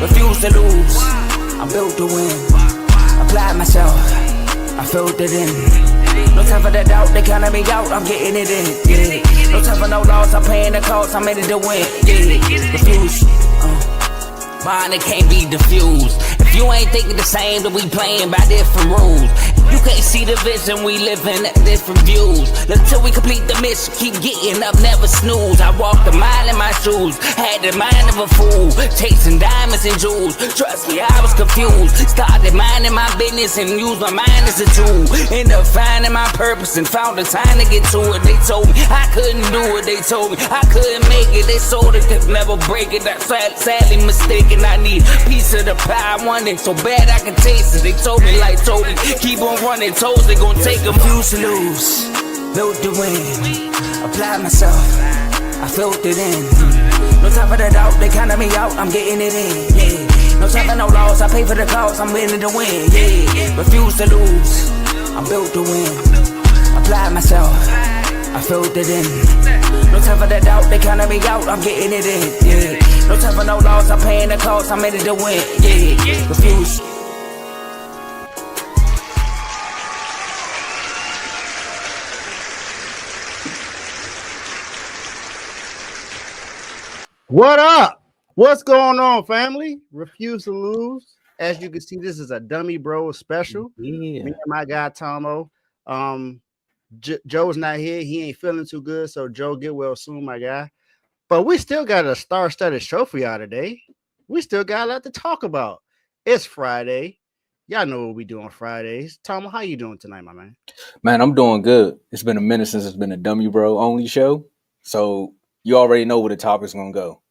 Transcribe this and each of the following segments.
refuse to lose. I'm built to win. Applied myself, I filled it in. No time for the doubt, they counted me out, I'm getting it in. Yeah. No time for no loss, I'm paying the cost, I'm in it to win. Yeah. Refuse. Mine, it can't be diffused. If you ain't thinking the same, then we playing by different rules. You can't see the vision, we living at different views. Until we complete the mission, keep getting up, never snooze. I walked a mile in my shoes, had the mind of a fool, chasing diamonds and jewels. Trust me, I was confused. Started minding my business and used my mind as a tool. Ended up finding my purpose and found the time to get to it. They told me I couldn't do it, they told me I couldn't make it. They sold it, could never break it. That's sadly mistaken. I need a piece of the pie, I want it so bad I can taste it. They told me like told me, keep on running, toes they gon' take them. Refuse to lose, built to win. Applied myself, I filled it in. No time for the doubt, they counted me out, I'm getting it in. Yeah. No time for no loss, I pay for the cost, I'm winning to win. Yeah. Refuse to lose, I'm built to win. Applied myself, I filled it in. No time for the doubt, they counted me out, I'm getting it in. Yeah. No time for no loss, I'm paying the cost, I'm in it to win. Yeah. Refuse. What up? What's going on, family? Refuse to lose. As you can see, this is a Dummy Bro special. Yeah. Me and my guy Tomo. Joe's not here. He ain't feeling too good, so Joe, get well soon, my guy. But we still got a star-studded show for y'all today. We still got a lot to talk about. It's Friday. Y'all know what we do on Fridays. Tomo, how you doing tonight, my man? Man, I'm doing good. It's been a minute since it's been a Dummy Bro only show. So you already know where the topic's gonna go.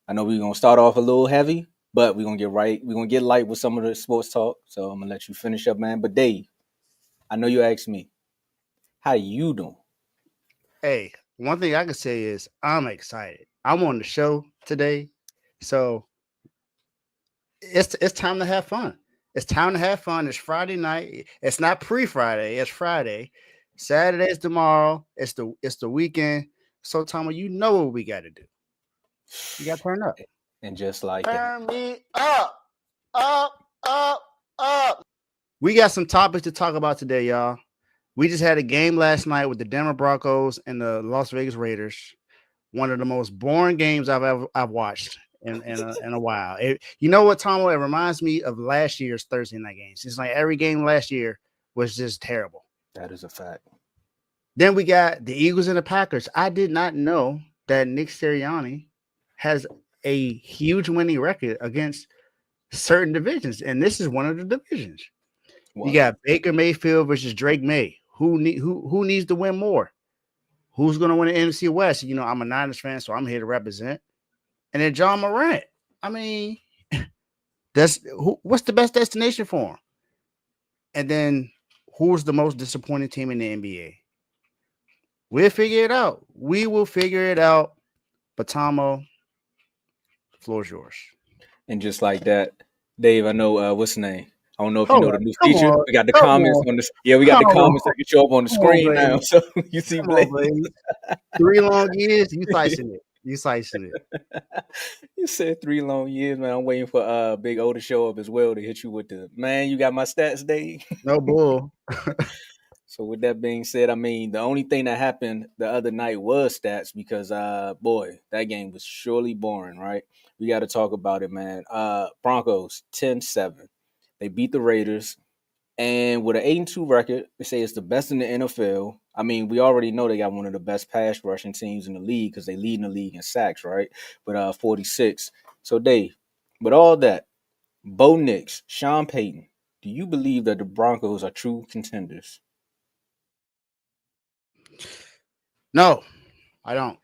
I know we're gonna start off a little heavy, but we're gonna get right. We're gonna get light with some of the sports talk. So I'm gonna let you finish up, man. But Dave, I know you asked me, how you doing? Hey, one thing I can say is I'm excited. I'm on the show today, so it's time to have fun. It's time to have fun. It's Friday night. It's not pre-Friday. It's Friday. Saturday is tomorrow. It's the weekend. So, Tomo, you know what we got to do. You got to turn up. And just like turn me up. We got some topics to talk about today, y'all. We just had a game last night with the Denver Broncos and the Las Vegas Raiders. One of the most boring games I've watched in a while. You know what, Tomo? It reminds me of last year's Thursday night games. It's like every game last year was just terrible. That is a fact. Then we got the Eagles and the Packers. I did not know that Nick Sirianni has a huge winning record against certain divisions, and this is one of the divisions. Wow. You got Baker Mayfield versus Drake May. Who needs to win more? Who's going to win the NFC West? You know, I'm a Niners fan, so I'm here to represent. And then John Morant. I mean, what's the best destination for him? And then who's the most disappointing team in the NBA? We'll figure it out. We will figure it out. But Tomo, the floor is yours. And just like that, Dave, I know what's the name? I don't know if you know the new feature. We got the comments on this. Yeah, we got the comments that can show up on the screen now. So you see, 3 long years, you slicing it. You said 3 long years, man. I'm waiting for Big O to show up as well to hit you with the man. You got my stats, Dave. No bull. So with that being said, I mean, the only thing that happened the other night was stats because, boy, that game was surely boring, right? We got to talk about it, man. Broncos 10-7. They beat the Raiders, and with an 8-2 record, they say it's the best in the NFL. I mean, we already know they got one of the best pass rushing teams in the league because they lead in the league in sacks, right? With 46. So, Dave, with all that, Bo Nix, Sean Payton, do you believe that the Broncos are true contenders? No, I don't.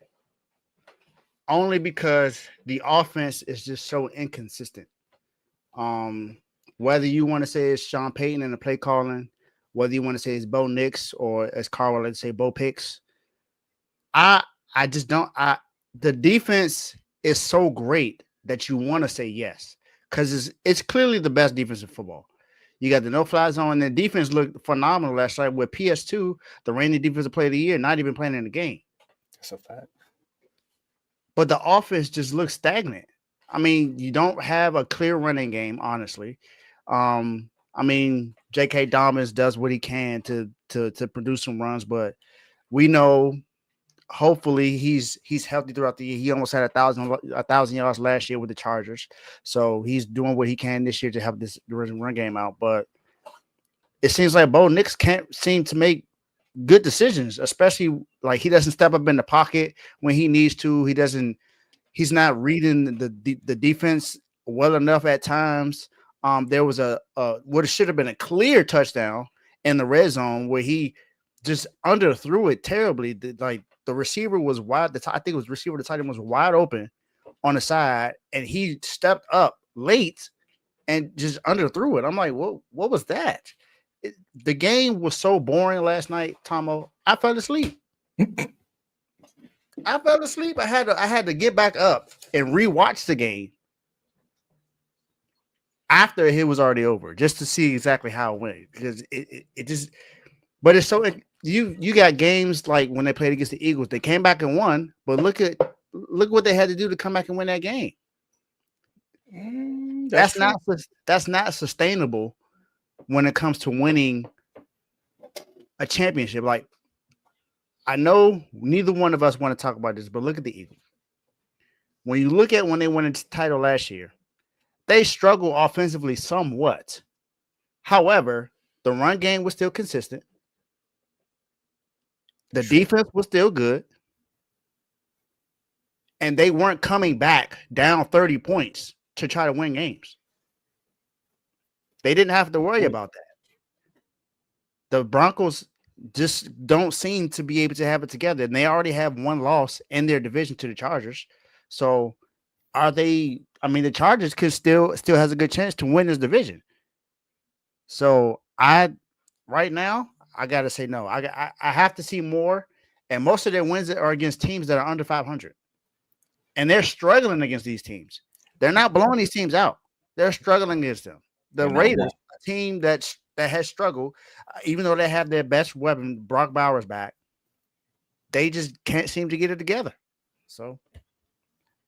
Only because the offense is just so inconsistent. Whether you want to say it's Sean Payton in the play calling, whether you want to say it's Bo Nix or as Carl would like to say Bo Picks, I just don't. The defense is so great that you want to say yes because it's clearly the best defense in football. You got the no-fly zone, and the defense looked phenomenal last night with PS2, the reigning defensive player of the year, not even playing in the game. That's a fact. But the offense just looks stagnant. I mean, you don't have a clear running game, honestly. I mean, J.K. Dobbins does what he can to produce some runs, but we know hopefully he's healthy throughout the year. He almost had a thousand yards last year with the Chargers, so he's doing what he can this year to help this run game out. But it seems like Bo Nix can't seem to make good decisions, especially like he doesn't step up in the pocket when he needs to. He's not reading the defense well enough at times. There was a what should have been a clear touchdown in the red zone where he just underthrew it terribly. Like the receiver was wide. I think it was receiver. The tight end was wide open on the side, and he stepped up late and just underthrew it. I'm like, what was that? The game was so boring last night, Tomo. I fell asleep. I fell asleep. I had to get back up and rewatch the game after it was already over, just to see exactly how it went. Because it just, but it's so you got games like when they played against the Eagles, they came back and won. But look what they had to do to come back and win that game. That's not sustainable when it comes to winning a championship. Like, I know neither one of us want to talk about this, but look at the Eagles. When you look at when they won the title last year, they struggled offensively somewhat. However, the run game was still consistent. The defense was still good. And they weren't coming back down 30 points to try to win games. They didn't have to worry about that. The Broncos just don't seem to be able to have it together. And they already have one loss in their division to the Chargers. So are they? I mean, the Chargers could still has a good chance to win this division. So right now, I gotta say no. I have to see more. And most of their wins are against teams that are under 500. And they're struggling against these teams. They're not blowing these teams out. They're struggling against them. The Raiders, a team that has struggled, even though they have their best weapon, Brock Bowers, back, they just can't seem to get it together. So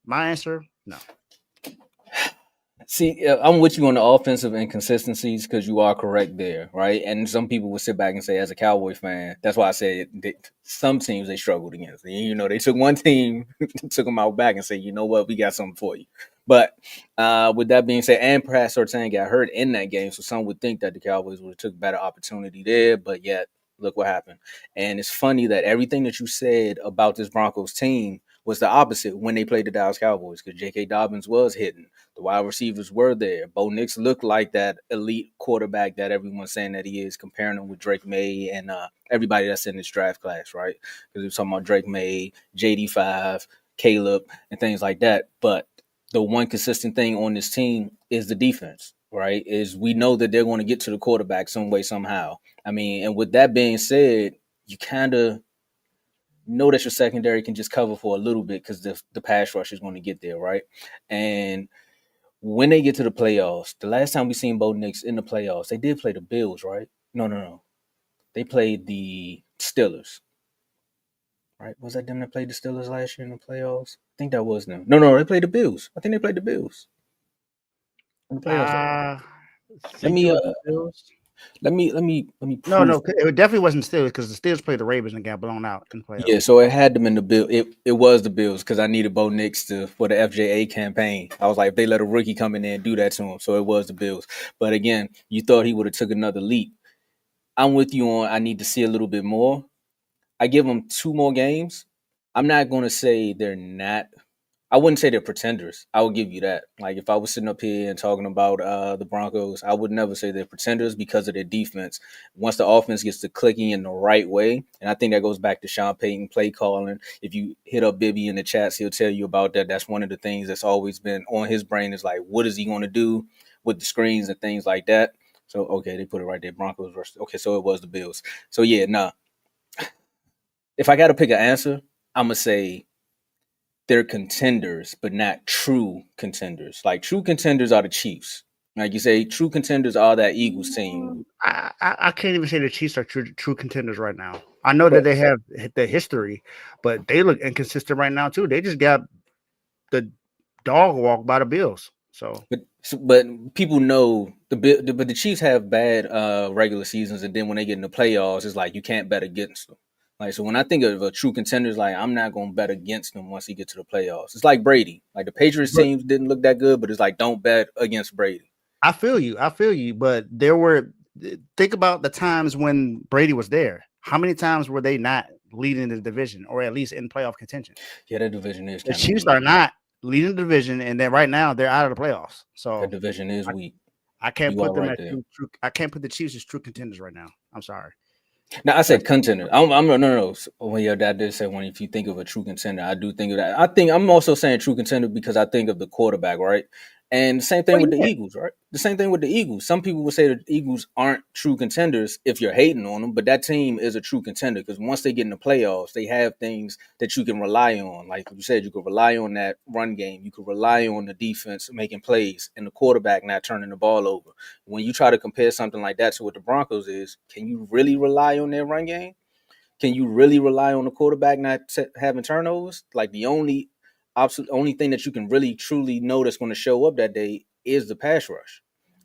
my answer, no. See, I'm with you on the offensive inconsistencies because you are correct there, right? And some people would sit back and say, as a Cowboy fan, that's why I said some teams they struggled against. You know, they took one team, took them out back and said, you know what, we got something for you. But with that being said, and perhaps Surtain got hurt in that game, so some would think that the Cowboys would have took better opportunity there, but yet, look what happened. And it's funny that everything that you said about this Broncos team was the opposite when they played the Dallas Cowboys, because J.K. Dobbins was hitting. The wide receivers were there. Bo Nix looked like that elite quarterback that everyone's saying that he is, comparing him with Drake May and everybody that's in this draft class, right? Because we're talking about Drake May, JD5, Caleb, and things like that. But the one consistent thing on this team is the defense, right? Is we know that they're going to get to the quarterback some way, somehow. I mean, and with that being said, you kind of know that your secondary can just cover for a little bit because the pass rush is going to get there, right? And when they get to the playoffs, the last time we seen Bo Nix in the playoffs, they did play the Bills, right? No. They played the Steelers, right? Was that them that played the Steelers last year in the playoffs? I think that was them. No, they played the Bills. I think they played the Bills in the playoffs. Let me. No, it definitely wasn't Steelers because the Steelers played the Ravens and got blown out in the playoffs. Yeah, so it had them in the Bill. It was the Bills because I needed Bo Nix for the FJA campaign. I was like, if they let a rookie come in there and do that to him, so it was the Bills. But again, you thought he would have took another leap. I'm with you on. I need to see a little bit more. I give them 2 more games. I'm not going to say they're not. I wouldn't say they're pretenders. I would give you that. Like, if I was sitting up here and talking about the Broncos, I would never say they're pretenders because of their defense. Once the offense gets to clicking in the right way, and I think that goes back to Sean Payton play calling. If you hit up Bibby in the chats, he'll tell you about that. That's one of the things that's always been on his brain is like, what is he going to do with the screens and things like that? So, okay, they put it right there. Broncos versus. Okay, so it was the Bills. So, yeah, nah. If I got to pick an answer, I'm going to say they're contenders, but not true contenders. Like, true contenders are the Chiefs. Like you say, true contenders are that Eagles team. I can't even say the Chiefs are true contenders right now. I know that they have the history, but they look inconsistent right now too. They just got the dog walk by the Bills. So But people know but the Chiefs have bad regular seasons, and then when they get in the playoffs, it's like you can't bet against them. Like, so when I think of a true contender, it's like I'm not gonna bet against them once he gets to the playoffs. It's like Brady. Like the Patriots but teams didn't look that good, but it's like don't bet against Brady. I feel you. I feel you. But there were think about the times when Brady was there. How many times were they not leading the division or at least in playoff contention? Yeah, that division is The kind of Chiefs weak. are not leading the division, and then right now they're out of the playoffs. So That division is weak. I can't You are put them right as there. true. I can't put the Chiefs as true contenders right now. I'm sorry. Now I That's said contender. I'm no. Well, yeah, that did say when if you think of a true contender, I do think of that. I think I'm also saying true contender because I think of the quarterback, right? And same thing well, with the yeah, Eagles, right? The same thing with the Eagles. Some people would say the Eagles aren't true contenders if you're hating on them, but that team is a true contender because once they get in the playoffs, they have things that you can rely on. Like you said, you could rely on that run game. You could rely on the defense making plays and the quarterback not turning the ball over. When you try to compare something like that to what the Broncos is, can you really rely on their run game? Can you really rely on the quarterback not having turnovers? Like the only thing that you can really truly know that's going to show up that day is the pass rush.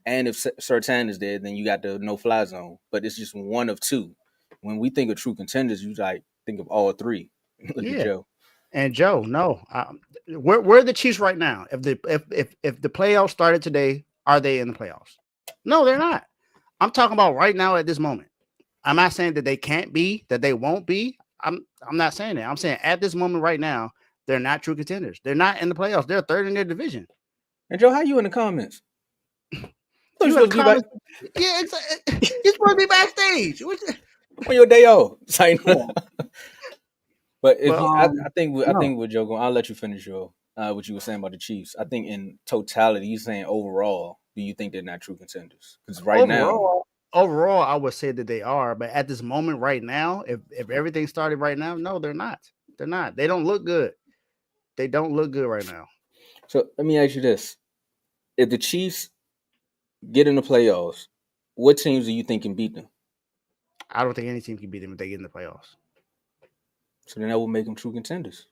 And if Sertan is there, then you got the no fly zone. But it's just one of two. When we think of true contenders, you like think of all three. Look at yeah. Joe. And Joe, no, where are the Chiefs right now? If the playoffs started today, are they in the playoffs? No, they're not. I'm talking about right now at this moment. I'm not saying that they can't be, that they won't be. I'm not saying that. I'm saying at this moment right now, they're not true contenders. They're not in the playoffs. They're third in their division. And Joe, how you in the comments? I thought you're You in the supposed to be back comments? Yeah, you're supposed to be backstage. on your day off. Come on. But if But you, I no, think with Joe going, I'll let you finish your what you were saying about the Chiefs. I think in totality, you saying overall, do you think they're not true contenders? Because right now, overall, I would say that they are. But at this moment right now, if everything started right now, no, they're not. They're not. They don't look good. They don't look good right now. so let me ask you this: if the Chiefs get in the playoffs, what teams do you think can beat them? I don't think any team can beat them if they get in the playoffs. So then that will make them true contenders.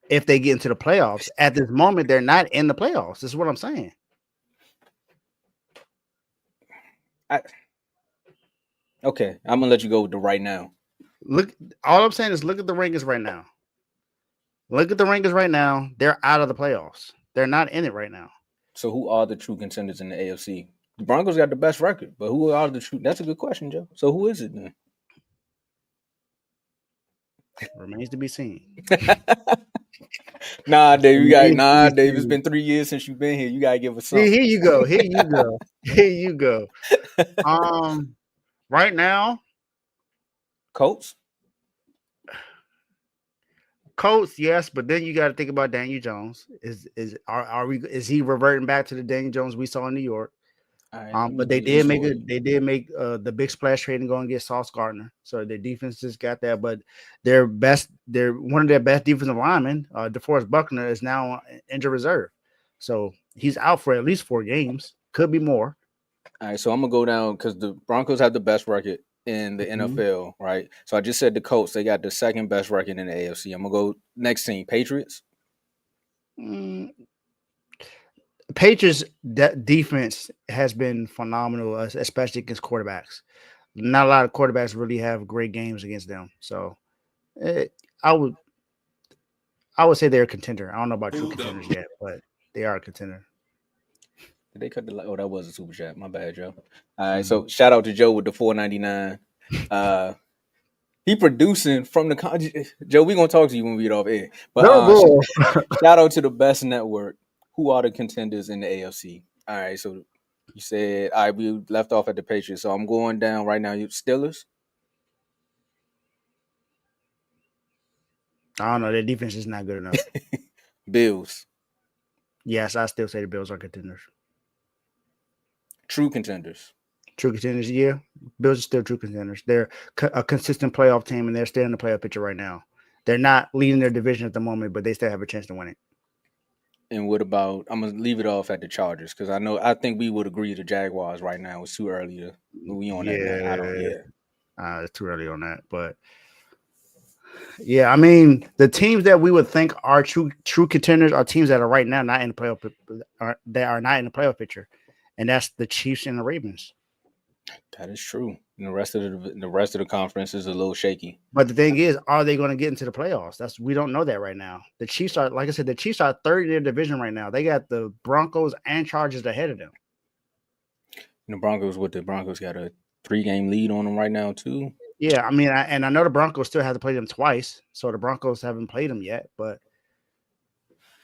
If they get into the playoffs, at this moment, they're not in the playoffs. This is what I'm saying. Okay, I'm gonna let you go with the right now. Look, all I'm saying is look at the rankings right now. Look at the rankings right now. They're out of the playoffs. They're not in it right now. So who are the true contenders in the AFC? The Broncos got the best record, but who are the true? That's a good question, Joe. So who is it then? Remains to be seen. Nah, Dave, Dave. It's Seen. been 3 years since you've been here. You gotta give us Here something. you go. Here you go. Here you go. Right now, Colts. Colts, yes, but then you got to think about Daniel Jones. Is he reverting back to the Daniel Jones we saw in New York? All right, But they did make the big splash trade and go and get Sauce Gardner. So their defense just got that. But they're one of their best defensive linemen, DeForest Buckner, is now on injured reserve. So he's out for at least 4 games. Could be more. All right, so I'm gonna go down because the Broncos have the best record in the NFL, right? So I just said the Colts, they got the second best record in the AFC. I'm gonna go next team, Patriots. Patriots defense has been phenomenal, especially against quarterbacks. Not a lot of quarterbacks really have great games against them. So I would say they're a contender. I don't know about true contenders yet, but they are a contender. Did they cut the? Oh, that was a super chat. My bad, Joe. All right, so shout out to Joe with the $4.99. He producing from the Joe. We gonna talk to you when we get off air. But shout out to the best network. Who are the contenders in the AFC? All right, so you said all right. We left off at the Patriots, so I'm going down right now. You Steelers. I don't know. Their defense is not good enough. Bills. Yes, I still say the Bills are contenders. True contenders. True contenders, yeah. Bills are still true contenders. They're a consistent playoff team, and they're still in the playoff picture right now. They're not leading their division at the moment, but they still have a chance to win it. And what about? I'm gonna leave it off at the Chargers because I think we would agree the Jaguars right now. It's too early to we on that. Man. I don't. Yeah. It's too early on that, but Yeah, I mean, the teams that we would think are true contenders are teams that are right now not in the playoff, that are not in the playoff picture, and that's the Chiefs and the Ravens. That is true. And the rest of the conference is a little shaky. But the thing is, are they going to get into the playoffs? We don't know that right now. The Chiefs are, like I said, the Chiefs are third in their division right now. They got the Broncos and Chargers ahead of them. And the Broncos got a 3-game lead on them right now too. Yeah, I mean, I know the Broncos still have to play them twice, so the Broncos haven't played them yet, but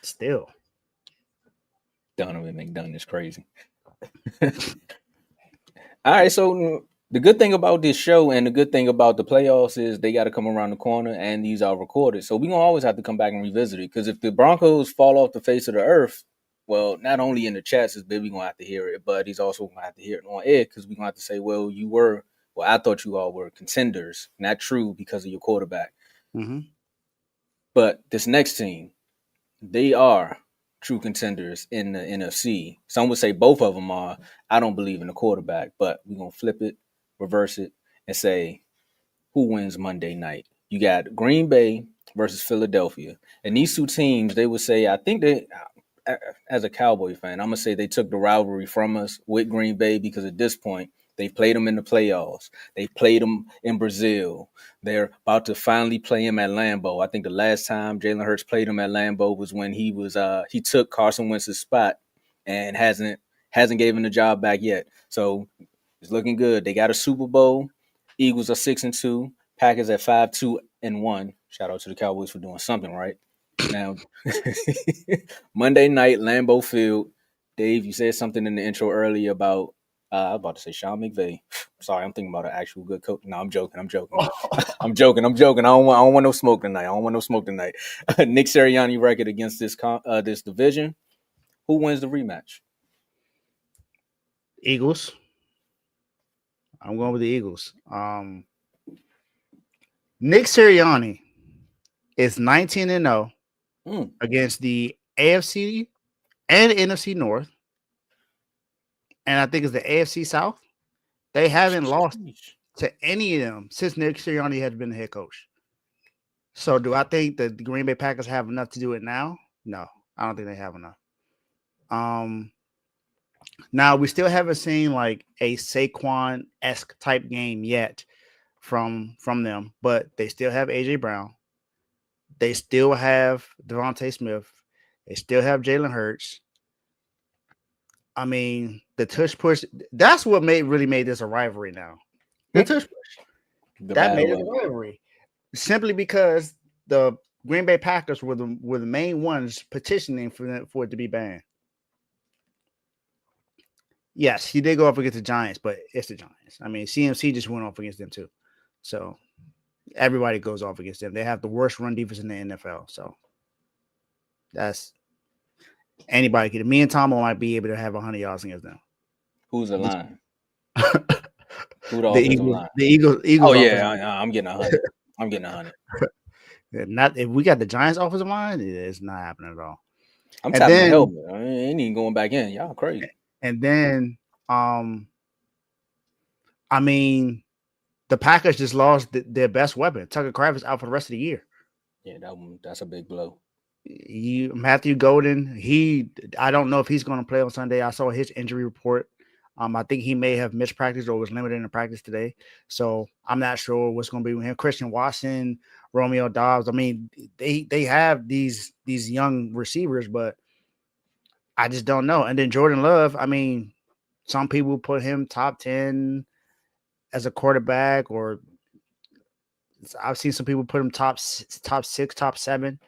still. Donovan McDonough is crazy. All right, so the good thing about this show and the good thing about the playoffs is they got to come around the corner, and these are recorded. So we're going to always have to come back and revisit it, because if the Broncos fall off the face of the earth, well, not only in the chats is Baby going to have to hear it, but he's also going to have to hear it on air, because we're going to have to say, well, I thought you all were contenders. Not true because of your quarterback. Mm-hmm. But this next team, they are true contenders in the NFC. Some would say both of them are. I don't believe in the quarterback, but we're going to flip it, reverse it, and say who wins Monday night. You got Green Bay versus Philadelphia. And these two teams, they would say, I think they, as a Cowboy fan, I'm going to say they took the rivalry from us with Green Bay, because at this point, they've played them in the playoffs. They've played them in Brazil. They're about to finally play him at Lambeau. I think the last time Jalen Hurts played him at Lambeau was when he took Carson Wentz's spot and hasn't given him the job back yet. So it's looking good. They got a Super Bowl. Eagles are 6-2. Packers at 5-2-1. Shout out to the Cowboys for doing something right. Now, Monday night, Lambeau Field. Dave, you said something in the intro earlier about I was about to say Sean McVay. Sorry, I'm thinking about an actual good coach. No, I'm joking. I'm joking. I don't want no smoke tonight. Nick Sirianni record against this division. Who wins the rematch? Eagles. I'm going with the Eagles. Nick Sirianni is 19-0 against the AFC and NFC North, and I think it's the AFC South. They haven't lost to any of them since Nick Sirianni has been the head coach. So do I think that the Green Bay Packers have enough to do it now? No, I don't think they have enough. Now we still haven't seen like a Saquon-esque type game yet from them, but they still have AJ Brown. They still have Devontae Smith. They still have Jalen Hurts. I mean, the tush push, that's what really made this a rivalry now. The tush push. That made it a rivalry. Simply because the Green Bay Packers were the main ones petitioning for it to be banned. Yes, he did go up against the Giants, but it's the Giants. I mean, CMC just went off against them too. So everybody goes off against them. They have the worst run defense in the NFL. So that's anybody could. Me and Tomo might be able to have 100 yards against them. Who's the line? Who the Eagles. Oh yeah, I'm getting 100. I'm getting 100. Not if we got the Giants offensive line, it's not happening at all. I'm tapping the helmet. I ain't even going back in. Y'all crazy. And then, I mean, the Packers just lost their best weapon. Tucker Kraft out for the rest of the year. Yeah, that's a big blow. Matthew Golden, I don't know if he's going to play on Sunday. I saw his injury report. I think he may have missed practice or was limited in practice today. So I'm not sure what's going to be with him. Christian Watson, Romeo Dobbs. I mean, they have these young receivers, but I just don't know. And then Jordan Love, I mean, some people put him top 10 as a quarterback, or I've seen some people put him top 6, top 7.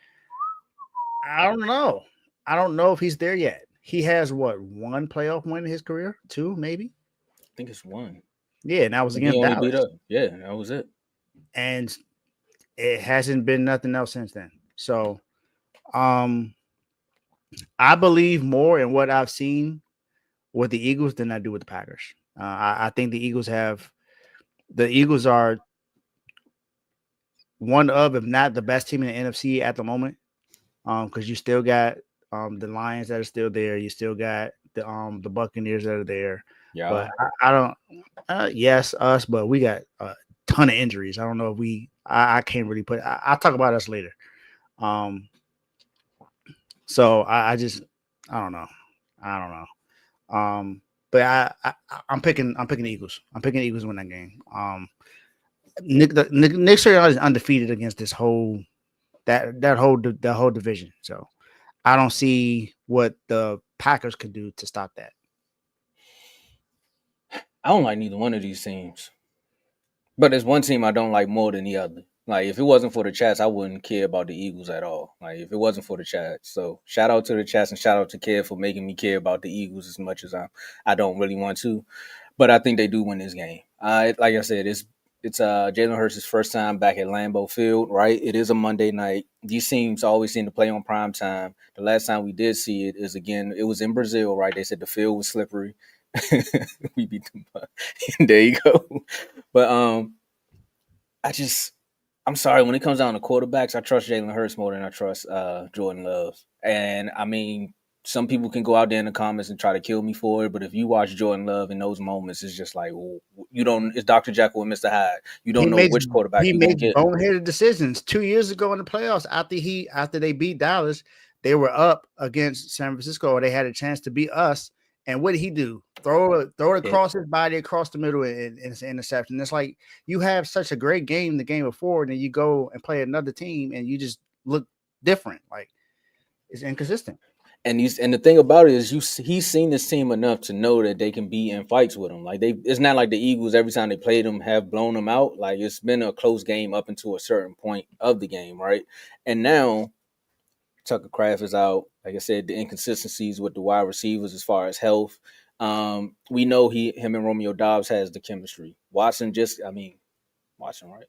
I don't know. I don't know if he's there yet. He has one playoff win in his career? 2, maybe? I think it's 1. Yeah, and that was against Dallas. Yeah, that was it. And it hasn't been nothing else since then. So, I believe more in what I've seen with the Eagles than I do with the Packers. I think the Eagles are one of, if not the best team in the NFC at the moment. Because you still got the Lions that are still there. You still got the Buccaneers that are there. Yeah. But I don't. Yes, us, but we got a ton of injuries. I don't know if I can't really put. I'll talk about us later. So I just I don't know. I don't know. But I'm picking the Eagles. I'm picking the Eagles to win that game. Nick Sirianni is undefeated against this whole that whole division. So I don't see what the Packers could do to stop that. I don't like neither one of these teams. But there's one team I don't like more than the other. Like, if it wasn't for the Chats, I wouldn't care about the Eagles at all. Like, if it wasn't for the Chats. So, shout out to the Chats and shout out to Kev for making me care about the Eagles as much as I don't really want to. But I think they do win this game. Like I said, it's Jalen Hurts' first time back at Lambeau Field, right? It is a Monday night. These teams always seem to play on prime time. The last time we did see it is, again, it was in Brazil, right? They said the field was slippery. We beat them. There you go. But I'm sorry, when it comes down to quarterbacks, I trust Jalen Hurts more than I trust Jordan Love. And I mean, some people can go out there in the comments and try to kill me for it, but if you watch Jordan Love in those moments, it's just like, you don't. It's Dr. Jekyll and Mr. Hyde. You don't know which quarterback you're gonna get. Boneheaded decisions. 2 years ago in the playoffs, after they beat Dallas, they were up against San Francisco. They had a chance to beat us. And what did he do? Throw it across his body, across the middle, and it's an interception. It's like you have such a great game the game before, and then you go and play another team, and you just look different. Like, it's inconsistent. And the thing about it is, he's seen this team enough to know that they can be in fights with them. Like, it's not like the Eagles every time they played them have blown them out. Like, it's been a close game up until a certain point of the game, right? And now Tucker Kraft is out. Like I said, the inconsistencies with the wide receivers as far as health. We know him and Romeo Doubs has the chemistry. Watson, right?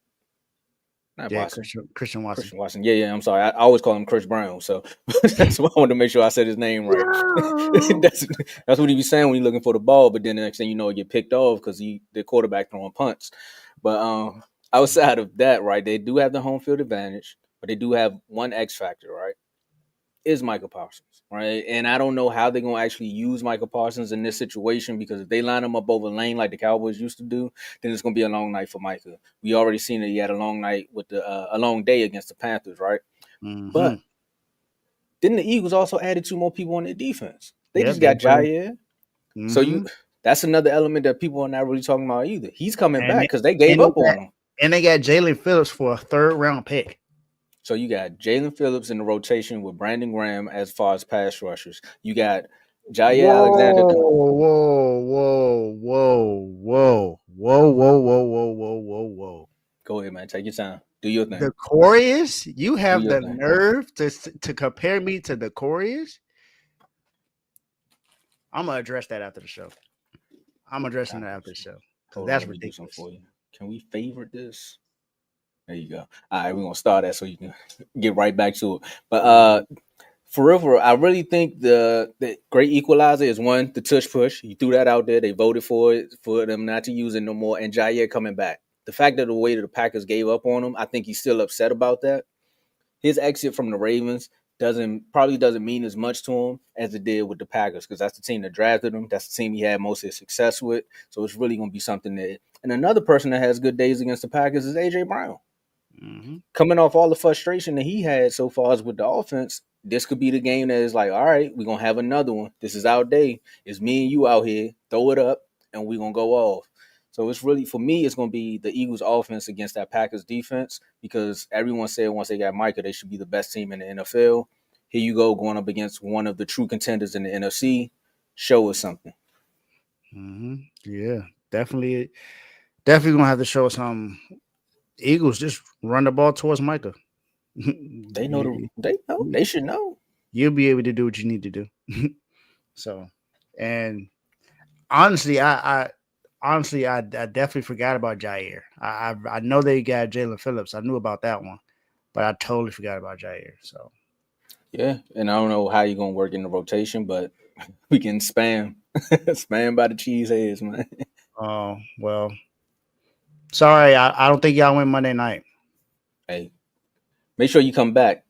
Not Watson. Christian Watson. Christian Watson. Yeah. I'm sorry. I always call him Chris Brown. So that's why I wanted to make sure I said his name right. that's what he be saying when he's looking for the ball. But then the next thing you know, it get picked off because the quarterback throwing punts. But outside of that, right, they do have the home field advantage, but they do have one X factor, right? Is Micah Parsons, right? And I don't know how they're going to actually use Micah Parsons in this situation, because if they line him up over lane like the Cowboys used to do, then it's going to be a long night for Micah. We already seen that he had a long night with a long day against the Panthers, right? Mm-hmm. But then the Eagles also added 2 more people on their defense. They just got Jair. Mm-hmm. So that's another element that people are not really talking about either. He's coming back because they gave up on him. And they got Jalen Phillips for a 3rd-round pick. So you got Jalen Phillips in the rotation with Brandon Graham as far as pass rushers. You got Jair Alexander. Whoa. Go ahead, man. Take your time. Do your thing. The Coreys? You have the nerve to compare me to the Coreys? I'm going to address that after the show. I'm addressing that after the show. That's ridiculous. For you. Can we favorite this? There you go. All right, we're going to start that so you can get right back to it. But for real, I really think the great equalizer is, one, the tush push. You threw that out there. They voted for it, for them not to use it no more. And Jair coming back. The fact that the way that the Packers gave up on him, I think he's still upset about that. His exit from the Ravens probably doesn't mean as much to him as it did with the Packers, because that's the team that drafted him. That's the team he had most of his success with. So it's really going to be something that – and another person that has good days against the Packers is A.J. Brown. Mm-hmm. Coming off all the frustration that he had so far as with the offense, this could be the game that is like, all right, we're going to have another one. This is our day. It's me and you out here. Throw it up, and we're going to go off. So it's really, for me, it's going to be the Eagles offense against that Packers defense, because everyone said once they got Micah, they should be the best team in the NFL. Here you go, going up against one of the true contenders in the NFC. Show us something. Mm-hmm. Yeah, definitely going to have to show us something. Eagles just run the ball towards Micah. They know. They should know. You'll be able to do what you need to do. So, and honestly, I definitely forgot about Jair. I know they got Jalen Phillips. I knew about that one, but I totally forgot about Jair. So, yeah, and I don't know how you're gonna work in the rotation, but we can spam by the cheeseheads, man. Oh well. Sorry, I don't think y'all win Monday night. Hey, make sure you come back,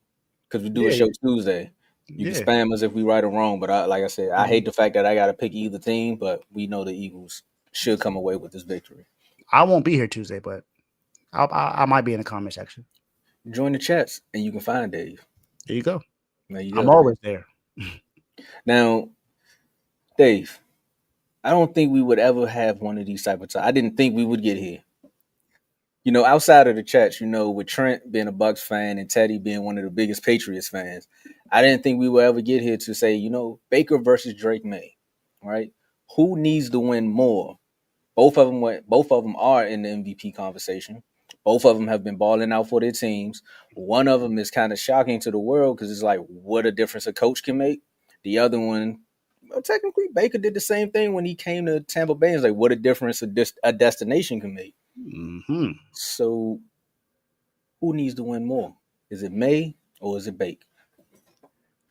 because we do a show Tuesday. You can spam us if we right or wrong, but like I said, I hate the fact that I got to pick either team, but we know the Eagles should come away with this victory. I won't be here Tuesday, but I might be in the comment section. Join the chats and you can find Dave. There you go. There you I'm go. always there. Now, Dave, I don't think we would ever have one of these type of times. I didn't think we would get here. Outside of the chats, with Trent being a Bucks fan and Teddy being one of the biggest Patriots fans, I didn't think we would ever get here to say, Baker versus Drake May, right? Who needs to win more? Both of them are in the MVP conversation. Both of them have been balling out for their teams. One of them is kind of shocking to the world because it's like what a difference a coach can make. The other one, well, technically, Baker did the same thing when he came to Tampa Bay. It's like what a difference a destination can make. Mm-hmm. So, who needs to win more? Is it May or is it Bake?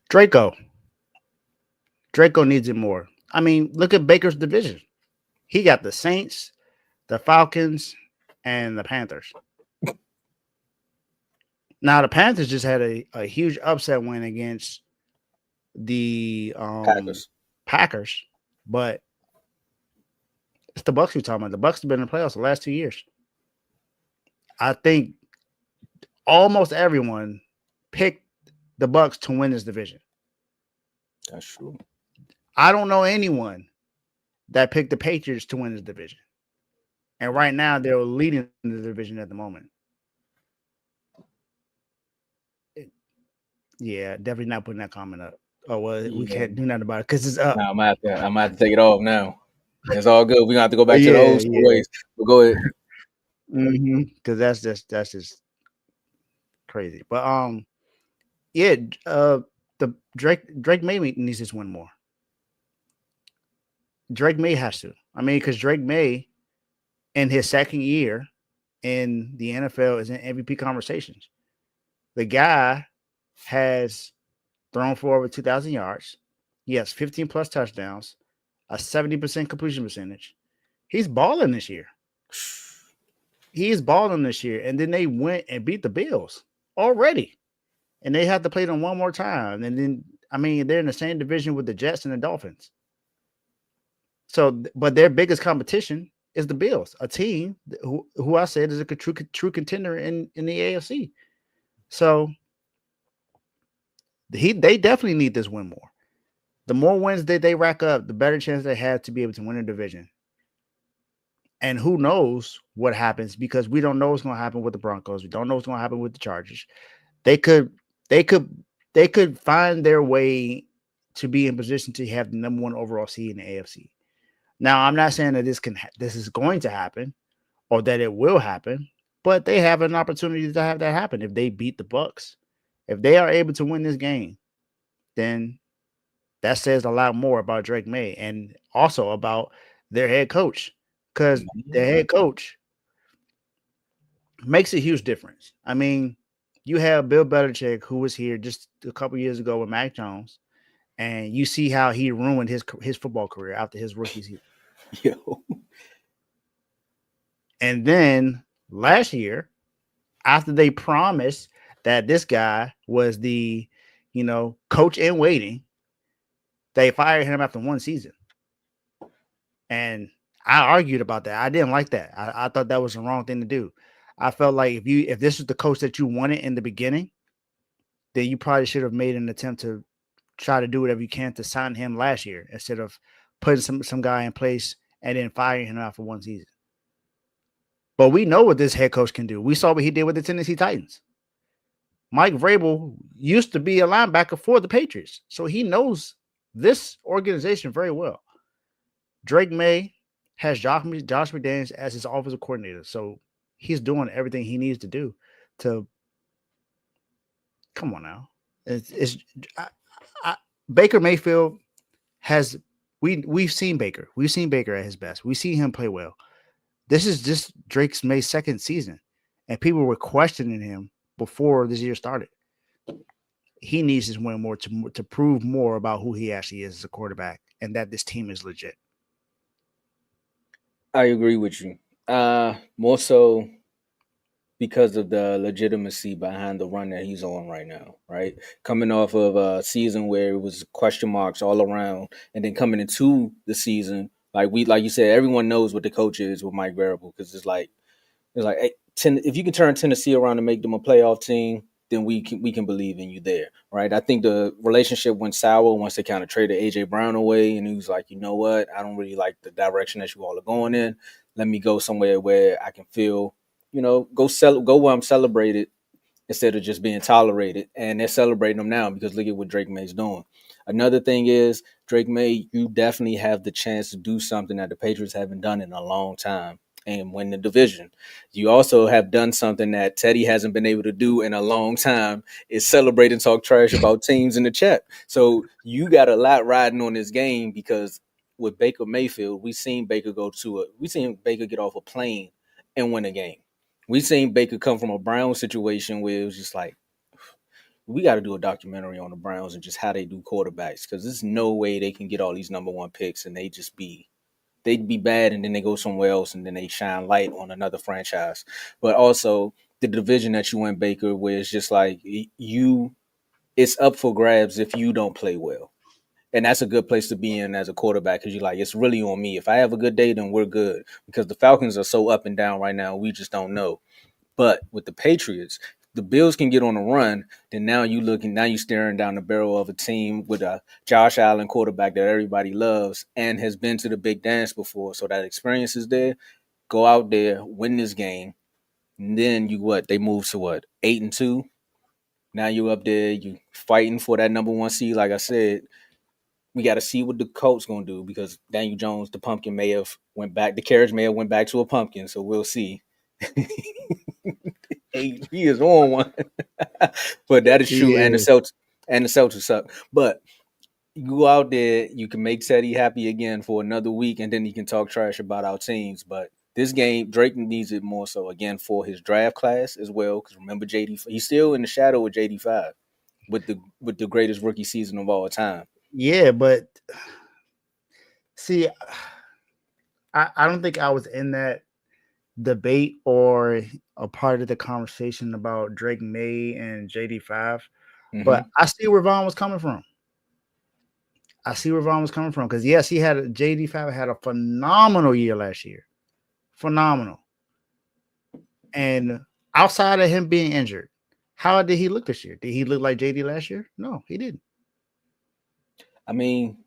Draco needs it more. I mean, look at Baker's division. He got the Saints, the Falcons, and the Panthers. Now the Panthers just had a huge upset win against the Packers, but it's the Bucks we're talking about. The Bucks have been in the playoffs the last 2 years. I think almost everyone picked the Bucks to win this division. That's true. I don't know anyone that picked the Patriots to win this division. And right now, they're leading the division at the moment. Yeah, definitely not putting that comment up. Oh, well, we can't do nothing about it because it's up. No, I'm gonna have to take it off now. It's all good. We're gonna have to go back to the old school ways. But go ahead. Because that's just crazy. But the Drake May needs to win more. Drake May has to. I mean, because Drake May, in his second year in the NFL, is in MVP conversations. The guy has thrown for over 2,000 yards. He has 15 plus touchdowns, a 70% completion percentage. He's balling this year. He's balling this year. And then they went and beat the Bills already. And they have to play them one more time. And then, I mean, they're in the same division with the Jets and the Dolphins. So, but their biggest competition is the Bills, a team who I said is a true contender in the AFC. So they definitely need this win more. The more wins that they rack up, the better chance they have to be able to win a division. And who knows what happens, because we don't know what's going to happen with the Broncos. We don't know what's going to happen with the Chargers. They could find their way to be in position to have the number one overall seed in the AFC. Now, I'm not saying that this is going to happen or that it will happen, but they have an opportunity to have that happen if they beat the Bucks. If they are able to win this game, then that says a lot more about Drake May and also about their head coach, because their head coach makes a huge difference. I mean, you have Bill Belichick, who was here just a couple years ago with Mac Jones, and you see how he ruined his football career after his rookie season. Yo. And then last year, after they promised that this guy was the, coach in waiting, they fired him after one season. And I argued about that. I didn't like that. I thought that was the wrong thing to do. I felt like if this was the coach that you wanted in the beginning, then you probably should have made an attempt to try to do whatever you can to sign him last year instead of putting some guy in place and then firing him after one season. But we know what this head coach can do. We saw what he did with the Tennessee Titans. Mike Vrabel used to be a linebacker for the Patriots, so he knows this organization very well. Drake May has Josh McDaniels as his offensive coordinator, so he's doing everything he needs to do to. Come on now, Baker Mayfield has. We've seen Baker. We've seen Baker at his best. We've seen him play well. This is just Drake May's second season, and people were questioning him before this year started. He needs to win more to prove more about who he actually is as a quarterback and that this team is legit. I agree with you. More so because of the legitimacy behind the run that he's on right now, right? Coming off of a season where it was question marks all around, and then coming into the season, like you said, everyone knows what the coach is with Mike Vrabel, because it's like, hey, if you can turn Tennessee around and make them a playoff team, then we can believe in you there, right? I think the relationship went sour once they kind of traded AJ Brown away, and he was like, you know what, I don't really like the direction that you all are going in. Let me go somewhere where I can feel, go where I'm celebrated instead of just being tolerated. And they're celebrating them now because look at what Drake May's doing. Another thing is Drake May, you definitely have the chance to do something that the Patriots haven't done in a long time and win the division. You also have done something that Teddy hasn't been able to do in a long time is celebrate and talk trash about teams in the chat. So you got a lot riding on this game because with Baker Mayfield, we seen Baker get off a plane and win a game. We seen Baker come from a Browns situation where it was just like, we got to do a documentary on the Browns and just how they do quarterbacks because there's no way they can get all these number one picks and they'd be bad and then they go somewhere else and then they shine light on another franchise. But also the division that you in, Baker, where it's just like it's up for grabs if you don't play well. And that's a good place to be in as a quarterback because you're like, it's really on me. If I have a good day, then we're good because the Falcons are so up and down right now. We just don't know. But with the Patriots, the Bills can get on a run. Then now you staring down the barrel of a team with a Josh Allen quarterback that everybody loves and has been to the big dance before. So that experience is there. Go out there, win this game. And then they move to 8-2. Now you up there, you fighting for that number one seed. Like I said, we got to see what the Colts gonna do because Daniel Jones, the pumpkin the carriage may have went back to a pumpkin. So we'll see. He is on one. But that is true. Yeah. And the Celtics suck. But you go out there, you can make Teddy happy again for another week, and then he can talk trash about our teams. But this game, Drake needs it more so again for his draft class as well. Because remember, he's still in the shadow of JD5 with the greatest rookie season of all time. Yeah, but see, I don't think I was in that debate or a part of the conversation about Drake May and JD5, but I see where Vaughn was coming from. Because yes, JD5 had a phenomenal year last year. Phenomenal. And outside of him being injured, how did he look this year? Did he look like JD last year? No, he didn't. I mean,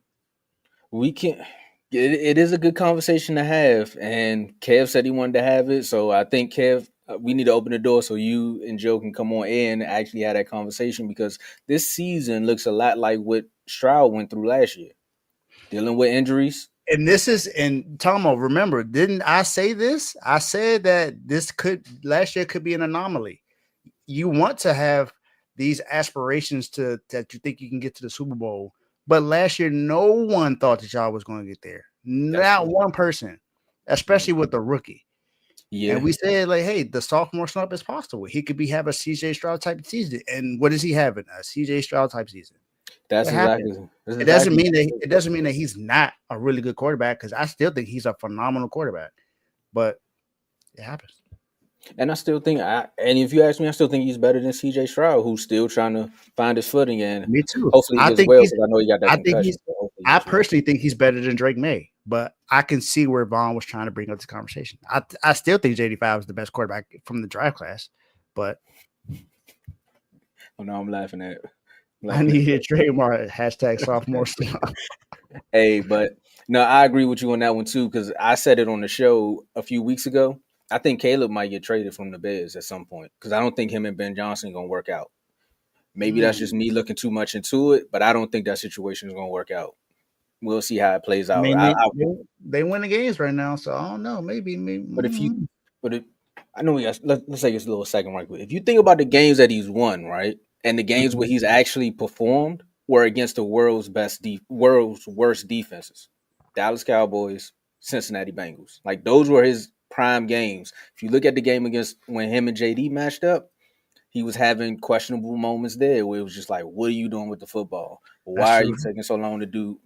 it is a good conversation to have, and Kev said he wanted to have it, so I think Kev, we need to open the door so you and Joe can come on in and actually have that conversation because this season looks a lot like what Stroud went through last year, dealing with injuries. And Tomo, remember, didn't I say this? I said that last year could be an anomaly. You want to have these aspirations that you think you can get to the Super Bowl. But last year, no one thought that y'all was going to get there. Not one person, especially with the rookie. Yeah. And we said, like, hey, the sophomore slump is possible. He could have a CJ Stroud type of season. And what is he having? A CJ Stroud type season. That's exactly. It doesn't mean that he's not a really good quarterback because I still think he's a phenomenal quarterback. But it happens. And I still think, and if you ask me, I still think he's better than CJ Stroud, who's still trying to find his footing. And me too. Hopefully he does well because I know he got that concussion. I personally think he's better than Drake May, but I can see where Vaughn was trying to bring up this conversation. I still think JD5 is the best quarterback from the draft class, but no, I'm laughing at. I need a trademark #sophomore slump. Hey, but no, I agree with you on that one too because I said it on the show a few weeks ago. I think Caleb might get traded from the Bears at some point because I don't think him and Ben Johnson are going to work out. Maybe that's just me looking too much into it, but I don't think that situation is going to work out. We'll see how it plays out. They win the games right now, so I don't know. Maybe. But I know let's take this a little second right quick. If you think about the games that he's won, right, and the games where he's actually performed were against the world's worst defenses: Dallas Cowboys, Cincinnati Bengals. Like those were his prime games. If you look at the game against when him and JD matched up, he was having questionable moments there where it was just like, what are you doing with the football? Why are you taking so long to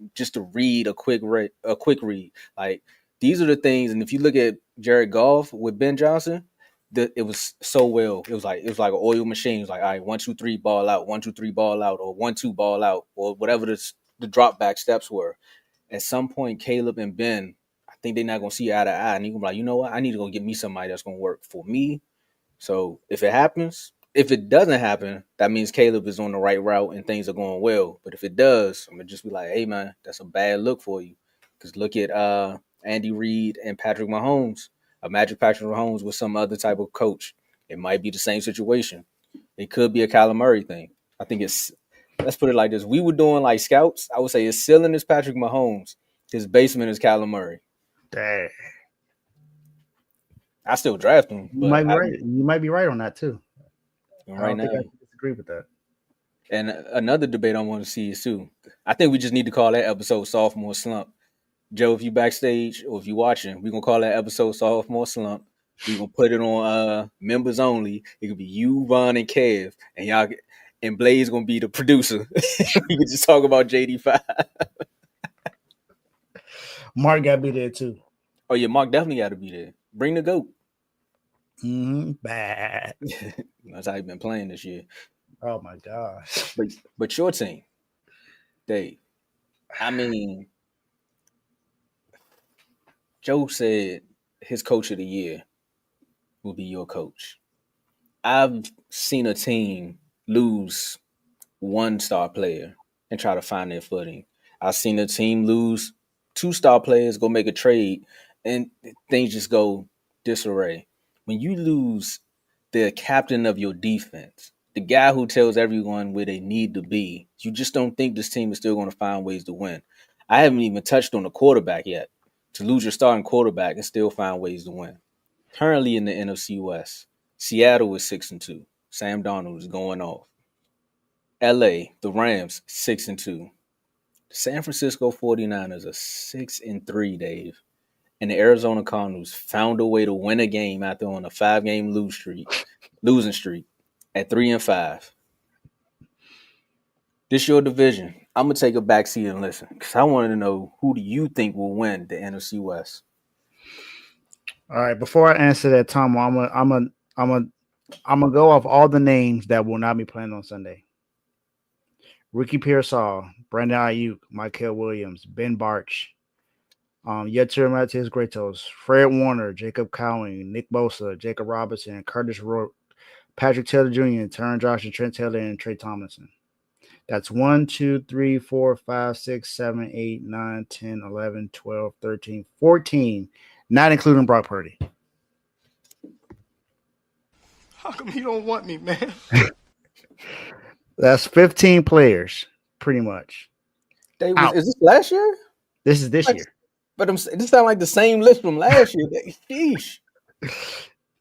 read a quick read? Like these are the things. And if you look at Jared Goff with Ben Johnson, it was so well. It was like an oil machine. It was like, all right, 1, 2, 3, ball out, 1, 2, 3, ball out, or 1, 2, ball out, or whatever the drop back steps were. At some point, Caleb and Ben, I think they're not gonna see eye to eye, and you can be like, you know what? I need to go get me somebody that's gonna work for me So if it happens, if it doesn't happen, that means Caleb is on the right route and things are going well. But if it does, I'm gonna just be like, hey man, that's a bad look for you. Because look at Andy Reid and Patrick Mahomes. Imagine Patrick Mahomes with some other type of coach. It might be the same situation. It could be a Kyler Murray thing. I think it's, let's put it like this. We were doing like scouts. I would say his ceiling is Patrick Mahomes. His basement is Kyler Murray. Dang. I still draft him, You but might be right. You might be right on that too. I right don't now. think I disagree with that. And another debate I want to see is too. I think we just need to call that episode "Sophomore Slump." Joe, if you backstage or if you watching, we're gonna call that episode "Sophomore Slump." We're gonna put it on members only. It could be you, Von, and Kev, and y'all. And Blaze gonna be the producer. We could just talk about JD5. Mark got to be there too. Oh yeah, Mark definitely got to be there. Bring the goat. Bad. That's how he been playing this year. Oh my gosh. But your team, Dave. I mean, Joe said his coach of the year will be your coach. I've seen a team lose one star player and try to find their footing. I've seen a team lose 2 star players, go make a trade, and things just go disarray. When you lose the captain of your defense, the guy who tells everyone where they need to be, you just don't think this team is still going to find ways to win. I haven't even touched on the quarterback yet. To lose your starting quarterback and still find ways to win. Currently in the NFC West, Seattle is 6-2. Sam Darnold is going off. LA, the Rams, 6-2. San Francisco 49ers are 6-3, Dave. And the Arizona Cardinals found a way to win a game after on a 5-game losing streak at 3-5. This your division. I'm gonna take a back seat and listen because I wanted to know, who do you think will win the NFC West? All right. Before I answer that, Tom, I'm gonna go off all the names that will not be playing on Sunday. Ricky Pearsall, Brandon Ayuk, Michael Williams, Ben Barch, Yetur Matthews Gretos, Fred Warner, Jacob Cowing, Nick Bosa, Jacob Robinson, Curtis Rourke, Patrick Taylor Jr., Turner Johnson, Trent Taylor, and Trey Tomlinson. That's 1, 2, 3, 4, 5, 6, 7, 8, 9, 10, 11, 12, 13, 14, not including Brock Purdy. How come you don't want me, man? That's 15 players, pretty much. Is this last year? This is this year. But this sounds like the same list from last year. Sheesh.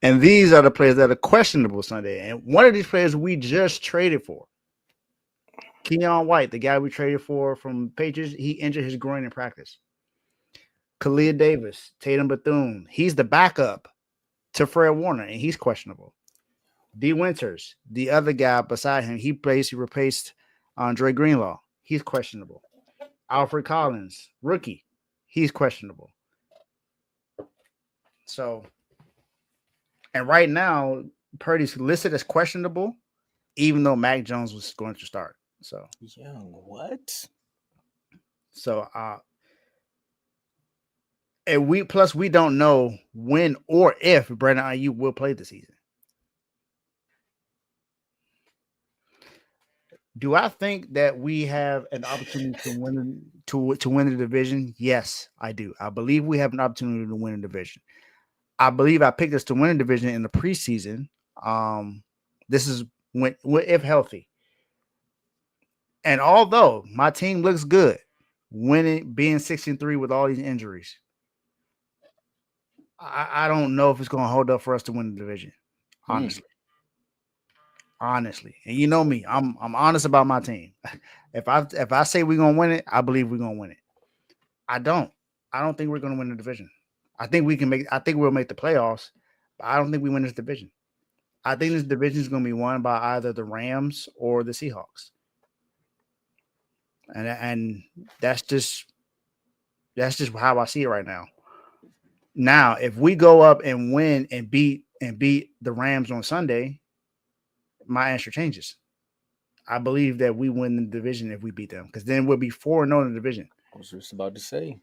And these are the players that are questionable Sunday. And one of these players we just traded for. Keon White, the guy we traded for from Patriots, he injured his groin in practice. Khalil Davis, Tatum Bethune, he's the backup to Fred Warner, and he's questionable. D. Winters, the other guy beside him, he replaced Andre Greenlaw. He's questionable. Alfred Collins, rookie, he's questionable. So, and right now, Purdy's listed as questionable, even though Mac Jones was going to start. So, Young, what? So, and we don't know when or if Brandon Ayuk will play this season. Do I think that we have an opportunity to win the division? Yes, I do. I believe we have an opportunity to win a division. I believe I picked us to win a division in the preseason. This is when if healthy. And although my team looks good, being 6-3 with all these injuries, I don't know if it's going to hold up for us to win the division. Honestly, and you know me, I'm honest about my team. If I say we're gonna win it, I believe we're gonna win it. I don't think we're gonna win the division. I think we'll make the playoffs, but I don't think we win this division. I think this division is gonna be won by either the Rams or the Seahawks, and that's just how I see it right now. Now, if we go up and win and beat the Rams on Sunday, my answer changes. I believe that we win the division if we beat them, because then we'll be 4-0 in the division. I was just about to say.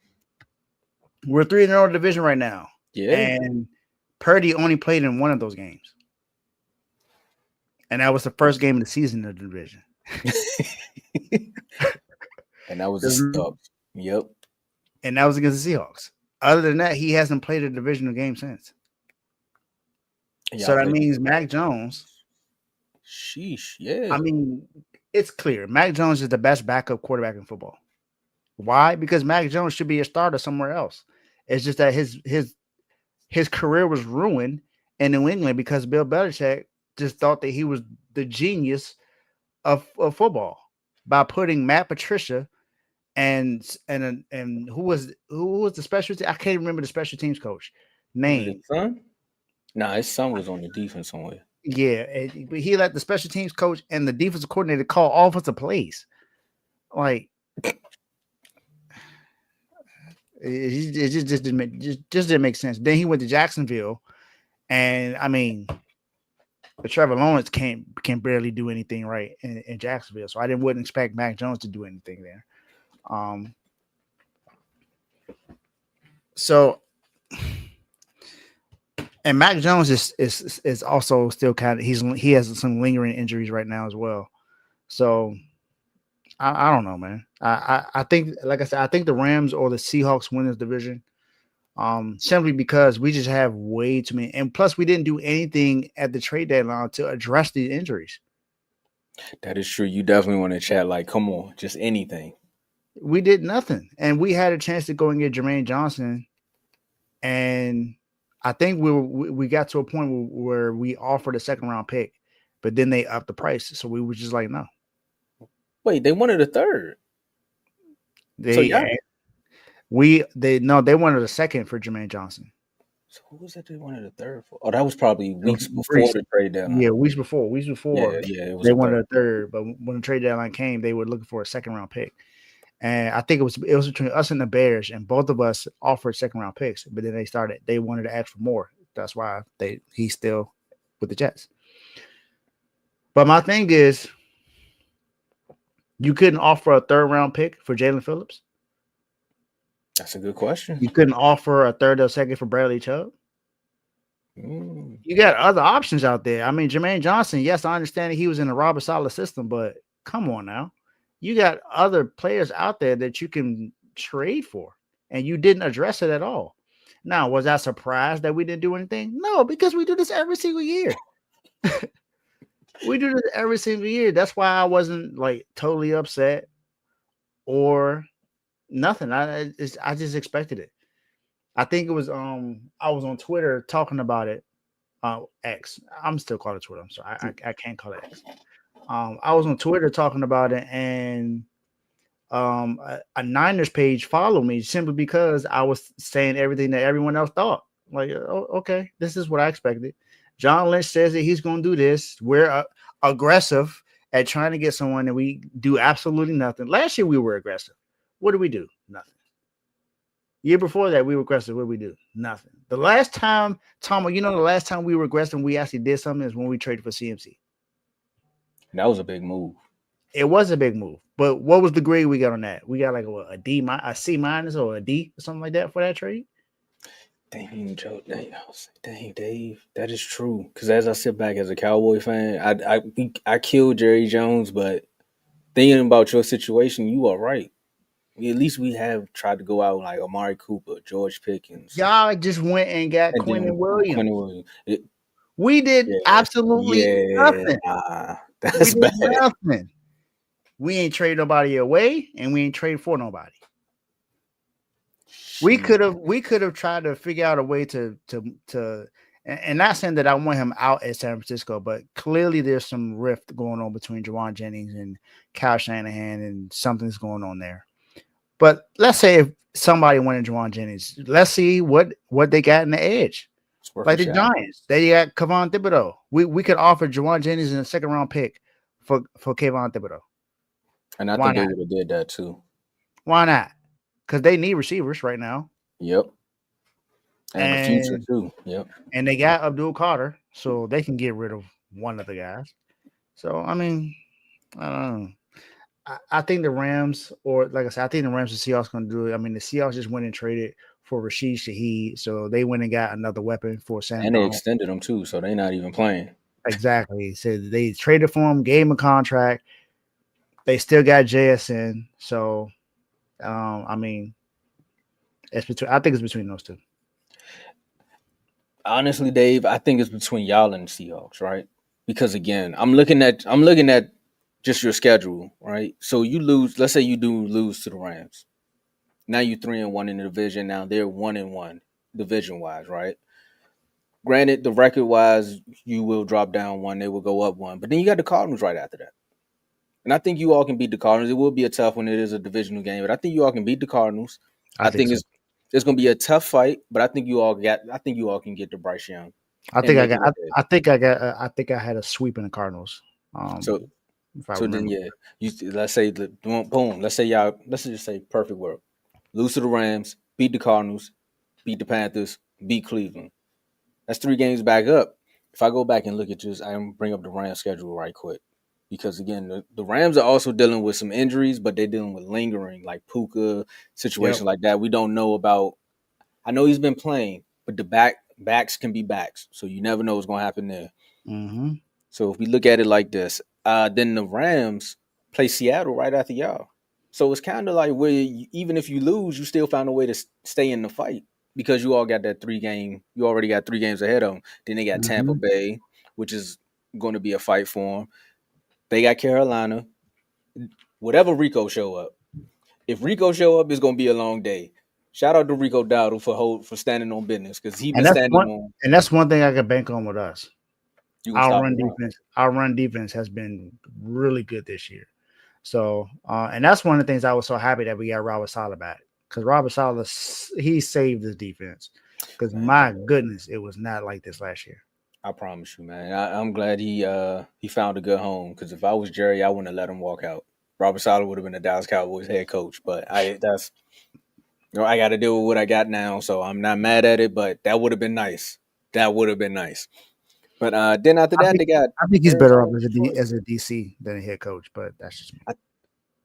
We're 3-0 in the division right now. Yeah. And Purdy only played in one of those games. And that was the first game of the season of the division. And that was the Seahawks. Yep. And that was against the Seahawks. Other than that, he hasn't played a divisional game since. So that means Mac Jones. Sheesh, yeah. I mean, it's clear. Mac Jones is the best backup quarterback in football. Why? Because Mac Jones should be a starter somewhere else. It's just that his career was ruined in New England because Bill Belichick just thought that he was the genius of football by putting Matt Patricia and who was the special team? I can't remember the special teams coach name. His son? Nah, his son was on the defense somewhere. Yeah, but he let the special teams coach and the defensive coordinator call offensive plays. Like it just didn't make sense. Then he went to Jacksonville, and I mean, the Trevor Lawrence can barely do anything right in Jacksonville. So I wouldn't expect Mac Jones to do anything there. So, and Mac Jones is also still kind of he has some lingering injuries right now as well. So I don't know, man. I think, like I said, I think the Rams or the Seahawks win this division. Simply because we just have way too many, and plus we didn't do anything at the trade deadline to address these injuries. That is true. You definitely want to chat like, come on, just anything. We did nothing, and we had a chance to go and get Jermaine Johnson, and I think we got to a point where we offered a second round pick, but then they upped the price, so we were just like, no. Wait, they wanted a third. They wanted a second for Jermaine Johnson. So who was that they wanted a third for? Oh, that was probably weeks before the trade deadline. Yeah, weeks before. Yeah, they wanted a third, but when the trade deadline came, they were looking for a second round pick. And I think it was between us and the Bears, and both of us offered second round picks, but then they wanted to ask for more. That's why he's still with the Jets. But my thing is, you couldn't offer a third round pick for Jalen Phillips. That's a good question. You couldn't offer a third or second for Bradley Chubb. You got other options out there. I mean, Jermaine Johnson, yes, I understand that he was in the Robert Saleh system, but come on now. You got other players out there that you can trade for, and you didn't address it at all. Now, was I surprised that we didn't do anything? No, because we do this every single year. We do this every single year. That's why I wasn't like totally upset or nothing. I just expected it. I think it was I was on Twitter talking about it. X. I'm still calling it Twitter. I'm sorry. I can't call it X. I was on Twitter talking about it, and a Niners page followed me simply because I was saying everything that everyone else thought. Like, oh, okay, this is what I expected. John Lynch says that he's going to do this. We're aggressive at trying to get someone, and we do absolutely nothing. Last year we were aggressive. What did we do? Nothing. Year before that, we were aggressive. What did we do? Nothing. The last time, Tomo, the last time we were aggressive and we actually did something is when we traded for CMC. That was a big move. It was a big move. But what was the grade we got on that? We got like a D, a C minus or a D or something like that for that trade? Dang, Joe. Dang, Dave. That is true. Because as I sit back as a Cowboy fan, I killed Jerry Jones, but thinking about your situation, you are right. At least we have tried to go out like Amari Cooper, George Pickens. Y'all just went and got Quentin Williams. We did absolutely nothing. That's bad. Nothing. We ain't trade nobody away, and we ain't trade for nobody. We could have tried to figure out a way to and not saying that I want him out at San Francisco, but clearly there's some rift going on between Juwan Jennings and Kyle Shanahan, and something's going on there. But let's say if somebody wanted Juwan Jennings, let's see what they got in the edge. Like the Giants, they got Kayvon Thibodeau. We could offer Juwan Jennings in a second round pick for Kayvon Thibodeau. And I think they would have did that too. Why not? Because they need receivers right now. Yep. And the future too. Yep. And they got Abdul Carter, so they can get rid of one of the guys. So I mean, I don't know. I think the Rams, or like I said, I think the Rams and Seahawks going to do it. I mean, the Seahawks just went and traded for Rashid Shaheed, so they went and got another weapon for Sam. And they extended them too, so they're not even playing. Exactly. So they traded for him, gave him a contract. They still got JSN. So, I mean, it's between. I think it's between those two. Honestly, Dave, I think it's between y'all and the Seahawks, right? Because again, I'm looking at just your schedule, right? So you lose, let's say you do lose to the Rams. Now you 3-1 in the division. Now they're 1-1 division wise, right? Granted, the record wise, you will drop down one, they will go up one. But then you got the Cardinals right after that. And I think you all can beat the Cardinals. It will be a tough one. It is a divisional game, but I think you all can beat the Cardinals. I I think think so. it's going to be a tough fight, but I think you all can get to Bryce Young I and think I make it got. look good. I think I got. I think I had a sweep in the Cardinals. So If I so then remember. yeah, let's say boom. Let's say y'all. Let's just say perfect world. Lose to the Rams, beat the Cardinals, beat the Panthers, beat Cleveland. That's 3 games back up. If I go back and look at this, I am bring up the Rams schedule right quick. Because again, the Rams are also dealing with some injuries, but they're dealing with lingering, like Puka, Yep. situation like that. We don't know about. I know he's been playing, but the backs can be backs, so you never know what's going to happen there. Mm-hmm. So if we look at it like this, then the Rams play Seattle right after y'all. So it's kind of like where even if you lose, you still found a way to stay in the fight because you all got that 3 game. You already got 3 games ahead of them. Then they got Tampa Mm-hmm. Bay, which is going to be a fight for them. They got Carolina. Whatever Rico show up. If Rico show up, it's going to be a long day. Shout out to Rico Dowdle for standing on business because he And been standing on. that's one thing I could bank on with us. You gonna stop the run. Our run defense has been really good this year. So, and that's one of the things I was so happy that we got Robert Saleh back because Robert Saleh he saved the defense. Because Man, my goodness, it was not like this last year. I promise you, man. I'm glad he found a good home because if I was Jerry, I wouldn't have let him walk out. Robert Saleh would have been the Dallas Cowboys head coach, but I got to deal with what I got now, so I'm not mad at it. But that would have been nice. That would have been nice. But then after that, they got I think he's better off Arizona, Detroit. as a DC than a head coach, but that's just me.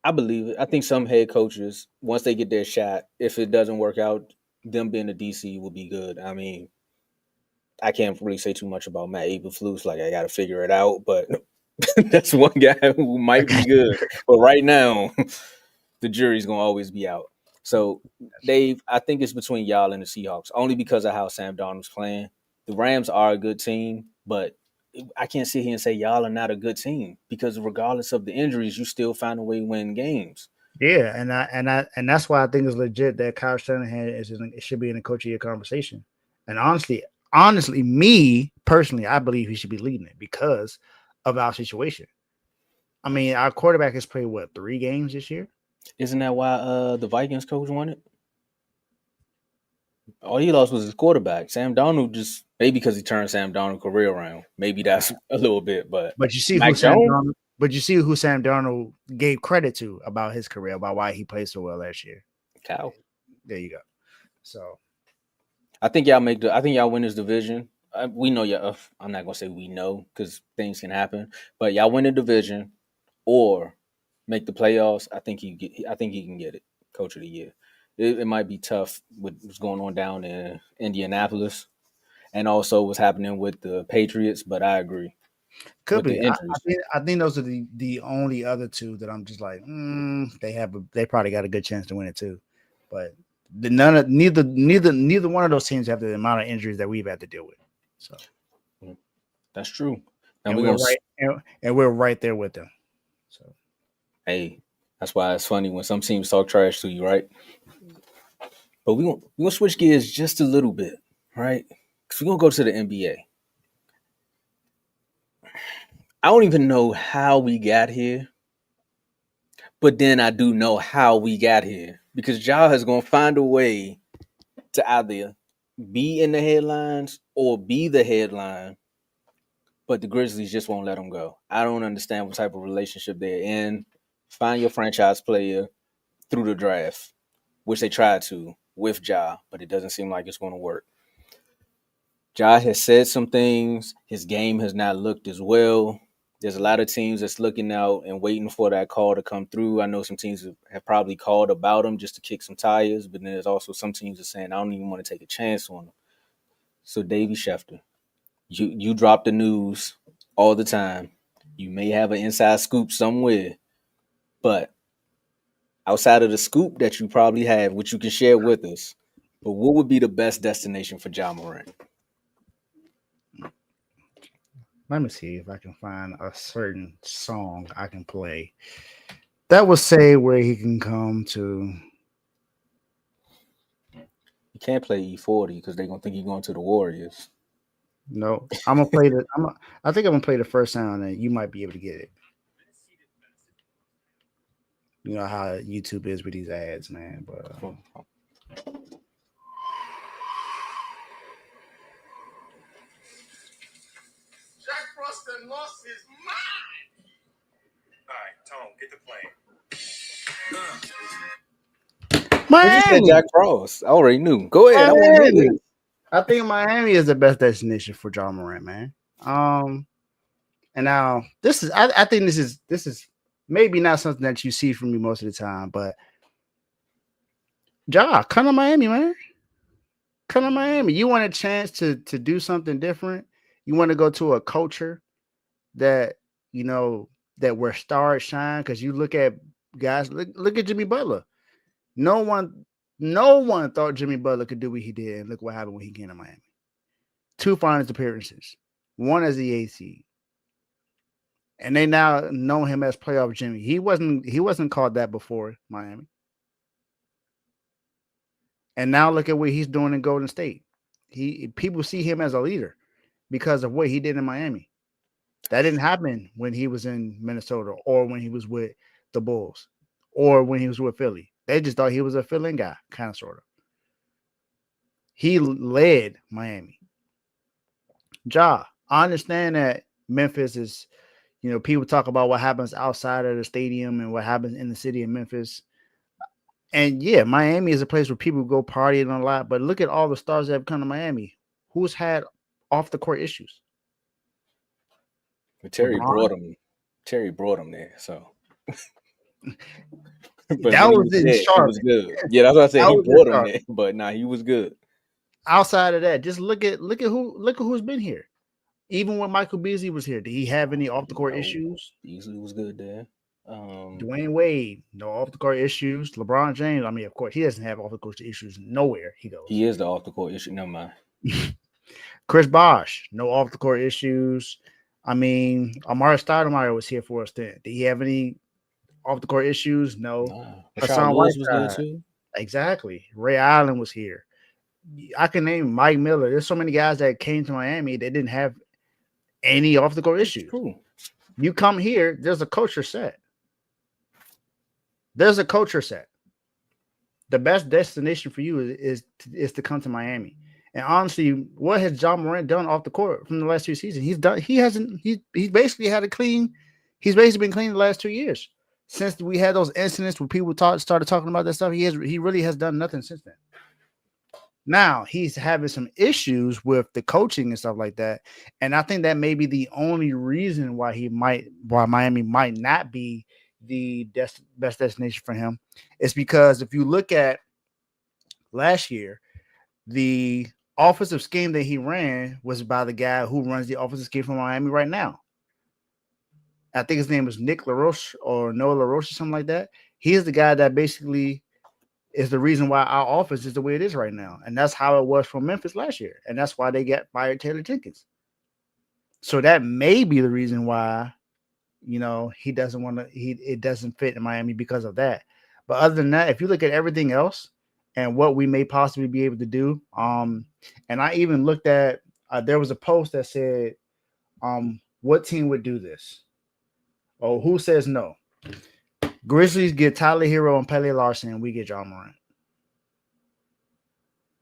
I believe it. I think some head coaches, once they get their shot, if it doesn't work out, them being a DC will be good. I mean, I can't really say too much about Matt Eberflus. Like I got to figure it out, but that's one guy who might be good. But right now, the jury's gonna always be out. So, Dave, I think it's between y'all and the Seahawks, only because of how Sam Darnold's playing. The Rams are a good team, but I can't sit here and say y'all are not a good team because regardless of the injuries, you still find a way to win games. Yeah, and that's why I think it's legit that Kyle Shanahan it should be in the coach of year conversation. And honestly, me personally, I believe he should be leading it because of our situation. I mean, our quarterback has played what 3 games this year. Isn't that why the Vikings coach won it? All he lost was his quarterback. Sam Darnold just maybe because he turned Sam Darnold's career around. Maybe that's a little bit, but But you see Mac who Sam Jones, Darnold. But you see who Sam Darnold gave credit to about his career, about why he played so well last year. Cow. There you go. So I think y'all win this division. We know y'all. I'm not gonna say we know because things can happen, but y'all win the division or make the playoffs. I think he can get it. Coach of the year. It might be tough with what's going on down in Indianapolis and also what's happening with the Patriots, but I agree could with the be. injuries. I think those are the only other two that I'm just like they probably got a good chance to win it too, but neither one of those teams have the amount of injuries that we've had to deal with. So That's true. and we're we're gonna and we're right there with them. So hey, that's why it's funny when some teams talk trash to you, right? But we gonna switch gears just a little bit, right? Because we're gonna go to the NBA. I don't even know how we got here, but then I do know how we got here because Ja is gonna find a way to either be in the headlines or be the headline, but the Grizzlies just won't let him go. I don't understand what type of relationship they're in. Find your franchise player through the draft, which they tried to with Ja, but it doesn't seem like it's going to work. Ja has said some things. His game has not looked as well. There's a lot of teams that's looking out and waiting for that call to come through. I know some teams have probably called about him just to kick some tires, but then there's also some teams that are saying, I don't even want to take a chance on him. So, Davey Schefter, you dropped the news all the time. You may have an inside scoop somewhere, but outside of the scoop that you probably have, which you can share with us, but what would be the best destination for Ja Morant? Let me see if I can find a certain song I can play that will say where he can come to. You can't play E40 because they're gonna think you're going to the Warriors. No, I'm gonna play the. I think I'm gonna play the first sound, and you might be able to get it. You know how YouTube is with these ads, man. But Jack Frost done lost his mind. All right, Tom, get the plane. You said Miami, Jack Frost. I already knew. Go ahead. I want to hear Miami. this. I think Miami is the best destination for Ja Morant, man. And now this is. I think this is maybe not something that you see from me most of the time, but Ja, come to Miami, man. Come to Miami. You want a chance to do something different. You want to go to a culture that that where stars shine. Because you look at guys, look at Jimmy Butler. No one thought Jimmy Butler could do what he did, and look what happened when he came to Miami. 2 finals appearances, 1 as the AC, and they now know him as playoff Jimmy. He wasn't called that before Miami. And now look at what he's doing in Golden State. People see him as a leader because of what he did in Miami. That didn't happen when he was in Minnesota or when he was with the Bulls or when he was with Philly. They just thought he was a fill-in guy, kind of, sort of. He led Miami. Ja, I understand that Memphis is, people talk about what happens outside of the stadium and what happens in the city of Memphis. And yeah, Miami is a place where people go partying a lot. But look at all the stars that have come to Miami. Who's had off the court issues? But Terry LeBron? brought him there. So That was in he Charlotte. was good. Yeah, that's what I said. That He was in brought him Charlotte. there, but nah, he was good. Outside of that, just look at who's been here. Even when Michael Beasley was here, did he have any off the court issues? Beasley was good there. Dwayne Wade, no off the court issues. LeBron James, I mean, of course, he doesn't have off the court issues nowhere he goes. He is the off the court issue. Never mind. Chris Bosh, no off the court issues. I mean, Amari Stoudemire was here for a stint. Did he have any off the court issues? No. Rashard Lewis was there too. Exactly. Ray Allen was here. I can name Mike Miller. There's so many guys that came to Miami that didn't have any off the court issues. Cool. You come here, there's a culture set. There's a culture set. The best destination for you is to come to Miami. And honestly, what has Ja Morant done off the court from the last 2 seasons? He's basically been clean the last 2 years. Since we had those incidents where people started talking about that stuff, he really has done nothing since then. Now he's having some issues with the coaching and stuff like that. And I think that may be the only reason why Miami might not be the best destination for him. It's because if you look at last year, the offensive scheme that he ran was by the guy who runs the offensive scheme for Miami right now. I think his name is Nick LaRoche or Noah LaRoche or something like that. He is the guy that basically is the reason why our offense is the way it is right now. And that's how it was for Memphis last year. And that's why they got fired Taylor Jenkins. So that may be the reason why, he doesn't want to, it doesn't fit in Miami because of that. But other than that, if you look at everything else and what we may possibly be able to do, and I even looked at, there was a post that said, what team would do this? Oh, who says no? Grizzlies get Tyler Hero and Pele Larson, and we get Ja Morant.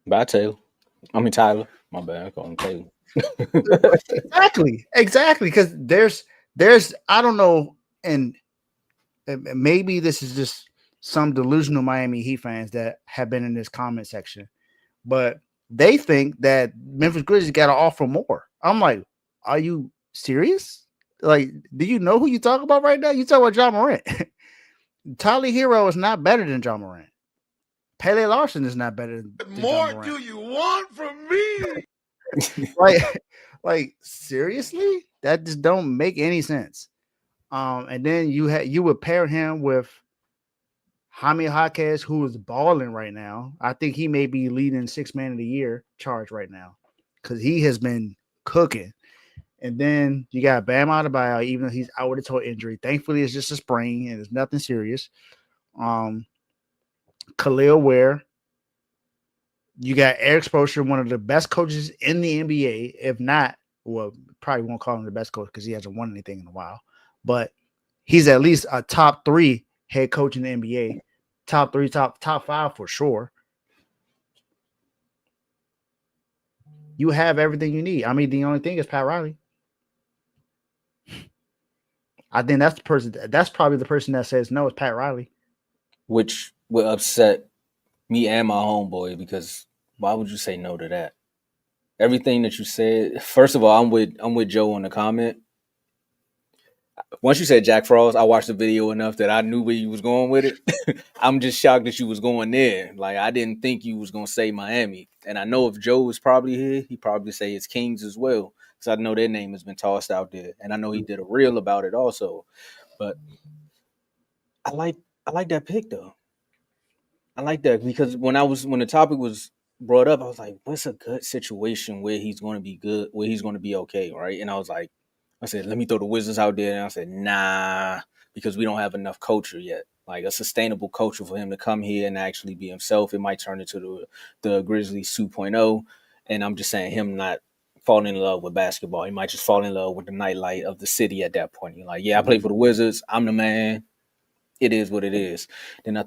Bye, Taylor. I mean Tyler. My bad. I call him Taylor. Exactly. Because there's I don't know, and maybe this is just some delusional Miami Heat fans that have been in this comment section, but they think that Memphis Grizzlies got to offer more. I'm like, are you serious? Like, do you know who you talk about right now? You talk about Ja Morant. Tyler Hero is not better than Ja Morant. Pele Larson is not better than More Ja Morant. do you want from me? Like seriously, that just don't make any sense. And then you would pair him with Jaime Jaquez, who is balling right now. I think he may be leading 6 man of the year charge right now because he has been cooking. And then you got Bam Adebayo, even though he's out with a toe injury. Thankfully, it's just a sprain and it's nothing serious. Khalil Ware. You got Eric Spoelstra, one of the best coaches in the NBA, if not, well, probably won't call him the best coach because he hasn't won anything in a while. But he's at least a top 3 head coach in the NBA. Top 3, top 5 for sure. You have everything you need. I mean, the only thing is Pat Riley. I think that's the person. That's probably the person that says no. It's Pat Riley, which would upset me and my homeboy because why would you say no to that? Everything that you said. First of all, I'm with Joe on the comment. Once you said Jack Frost, I watched the video enough that I knew where you was going with it. I'm just shocked that you was going there. Like I didn't think you was gonna say Miami. And I know if Joe was probably here, he'd probably say it's Kings as well. Because I know their name has been tossed out there. And I know he did a reel about it also. But I like that pick though. I like that because when the topic was brought up, I was like, what's a good situation where he's gonna be good, where he's gonna be okay, right? And I said, let me throw the Wizards out there. And I said, nah, because we don't have enough culture yet. Like a sustainable culture for him to come here and actually be himself. It might turn into the Grizzlies 2.0. And I'm just saying him not falling in love with basketball. He might just fall in love with the nightlight of the city at that point. You're like, yeah, I play for the Wizards. I'm the man. It is what it is. Then I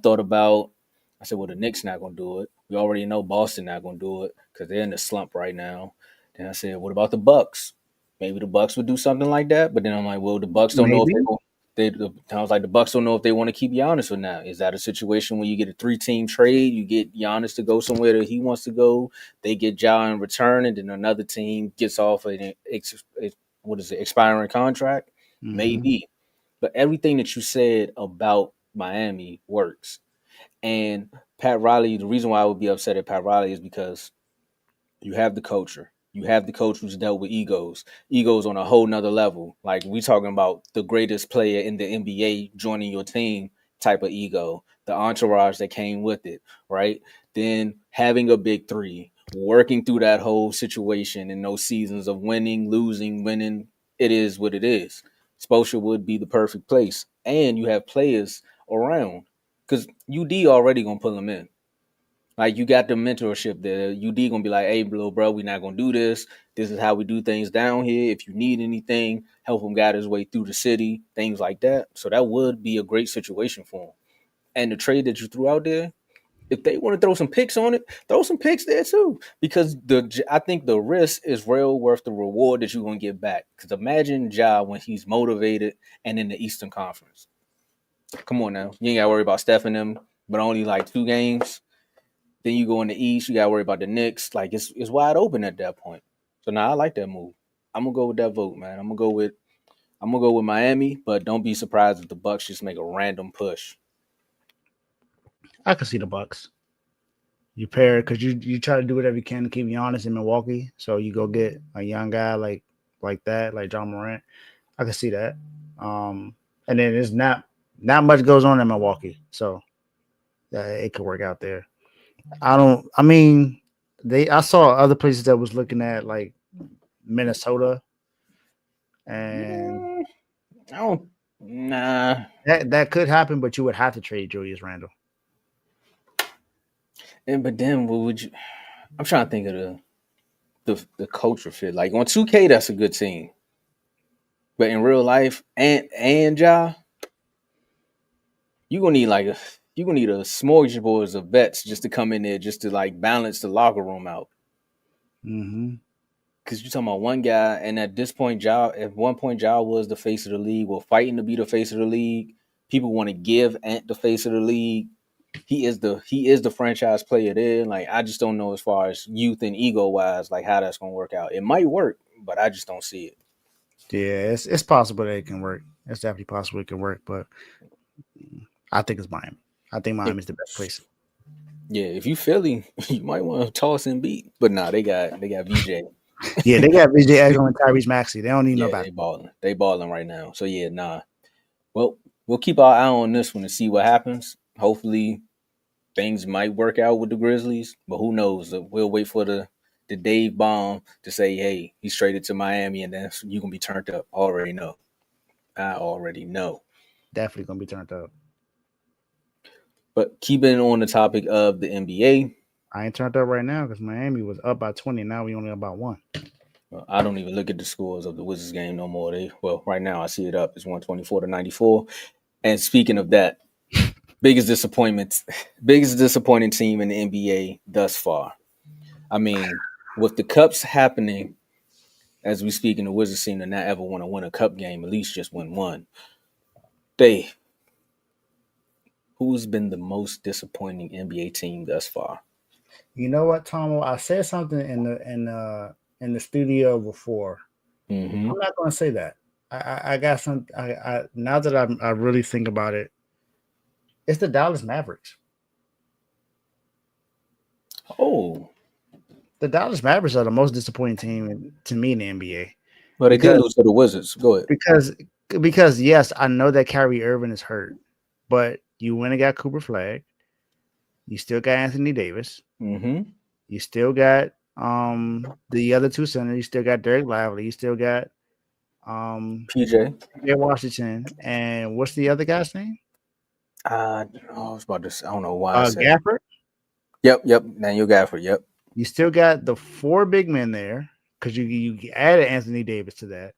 said, well, the Knicks not going to do it. We already know Boston not going to do it because they're in the slump right now. Then I said, what about the Bucks? Maybe the Bucks would do something like that. But then I'm like, well, the Bucks don't know if I was like, the Bucks don't know if they want to keep Giannis or not. Is that a situation where you get a 3-team trade? You get Giannis to go somewhere that he wants to go. They get Ja in return, and then another team gets off an expiring contract. Mm-hmm. Maybe. But everything that you said about Miami works. And Pat Riley, the reason why I would be upset at Pat Riley is because you have the culture. You have the coach who's dealt with egos on a whole nother level. Like we talking about the greatest player in the NBA joining your team type of ego, the entourage that came with it, right? Then having a big 3, working through that whole situation in those seasons of winning, losing, winning. It is what it is. Spoelstra would be the perfect place. And you have players around because UD already going to pull them in. Like you got the mentorship there. UD gonna be like, hey, little bro, we not gonna do this. This is how we do things down here. If you need anything, help him guide his way through the city, things like that. So that would be a great situation for him. And the trade that you threw out there, if they want to throw some picks on it, throw some picks there too. Because I think the risk is well worth the reward that you're gonna get back. Because imagine Ja when he's motivated and in the Eastern Conference. Come on now, you ain't gotta worry about Steph and them, but only like 2 games. Then you go in the East, you gotta worry about the Knicks. Like it's wide open at that point. So now I like that move. I'm gonna go with that vote, man. I'm gonna go with Miami, but don't be surprised if the Bucks just make a random push. I can see the Bucks. You pair because you try to do whatever you can to keep Giannis in Milwaukee. So you go get a young guy like that, like John Morant. I can see that. And then there's not much goes on in Milwaukee, so it could work out there. I saw other places that was looking at like Minnesota, and I don't. Nah. That could happen, but you would have to trade Julius Randle. But then what would you? I'm trying to think of the culture fit. Like on 2K, that's a good team, but in real life, and Ja, you gonna need a smorgasbord of vets just to come in there just to like balance the locker room out. Mm-hmm. Because you're talking about one guy, and at this point, at one point, Ja was the face of the league, or fighting to be the face of the league. People want to give Ant the face of the league. He is the franchise player there. Like I just don't know as far as youth and ego wise, like how that's gonna work out. It might work, but I just don't see it. Yeah, it's possible that it can work. It's definitely possible it can work, but I think it's Miami. I think Miami's the best place. Yeah, if you Philly, you might want to toss and beat. But nah, they got VJ. Yeah, they got VJ Edgel and Tyrese Maxey. They don't need Yeah, nobody. they balling right now. So yeah, nah. Well, we'll keep our eye on this one and see what happens. Hopefully, things might work out with the Grizzlies, but who knows? We'll wait for the Dave bomb to say, "Hey, he's traded to Miami," and then you gonna be turned up. Already know. I already know. Definitely gonna be turned up. But keeping on the topic of the NBA, I ain't turned up right now because Miami was up by 20. Now we only up by 1. I don't even look at the scores of the Wizards game no more. Right now I see it up. It's 124-94. And speaking of that, biggest disappointment, biggest disappointing team in the NBA thus far. I mean, with the cups happening as we speak, and the Wizards seem to not ever want to win a cup game, at least just win one. Who's been the most disappointing NBA team thus far? You know what, Tomo? I said something in the studio before. Mm-hmm. I'm not gonna say that. I got some. I now that I really think about it, it's the Dallas Mavericks. Oh, The Dallas Mavericks are the most disappointing team to me in the NBA. well, they did lose to the Wizards. Go ahead. Because yes, I know that Kyrie Irving is hurt, but you went and got Cooper Flag. You still got Anthony Davis. Mm-hmm. You still got the other two centers. You still got Derek Lively. You still got PJ Washington. And what's the other guy's name? I was about to say, I don't know why I said Gafford. Yep. Daniel Gafford. Yep. You still got the 4 big men there because you added Anthony Davis to that.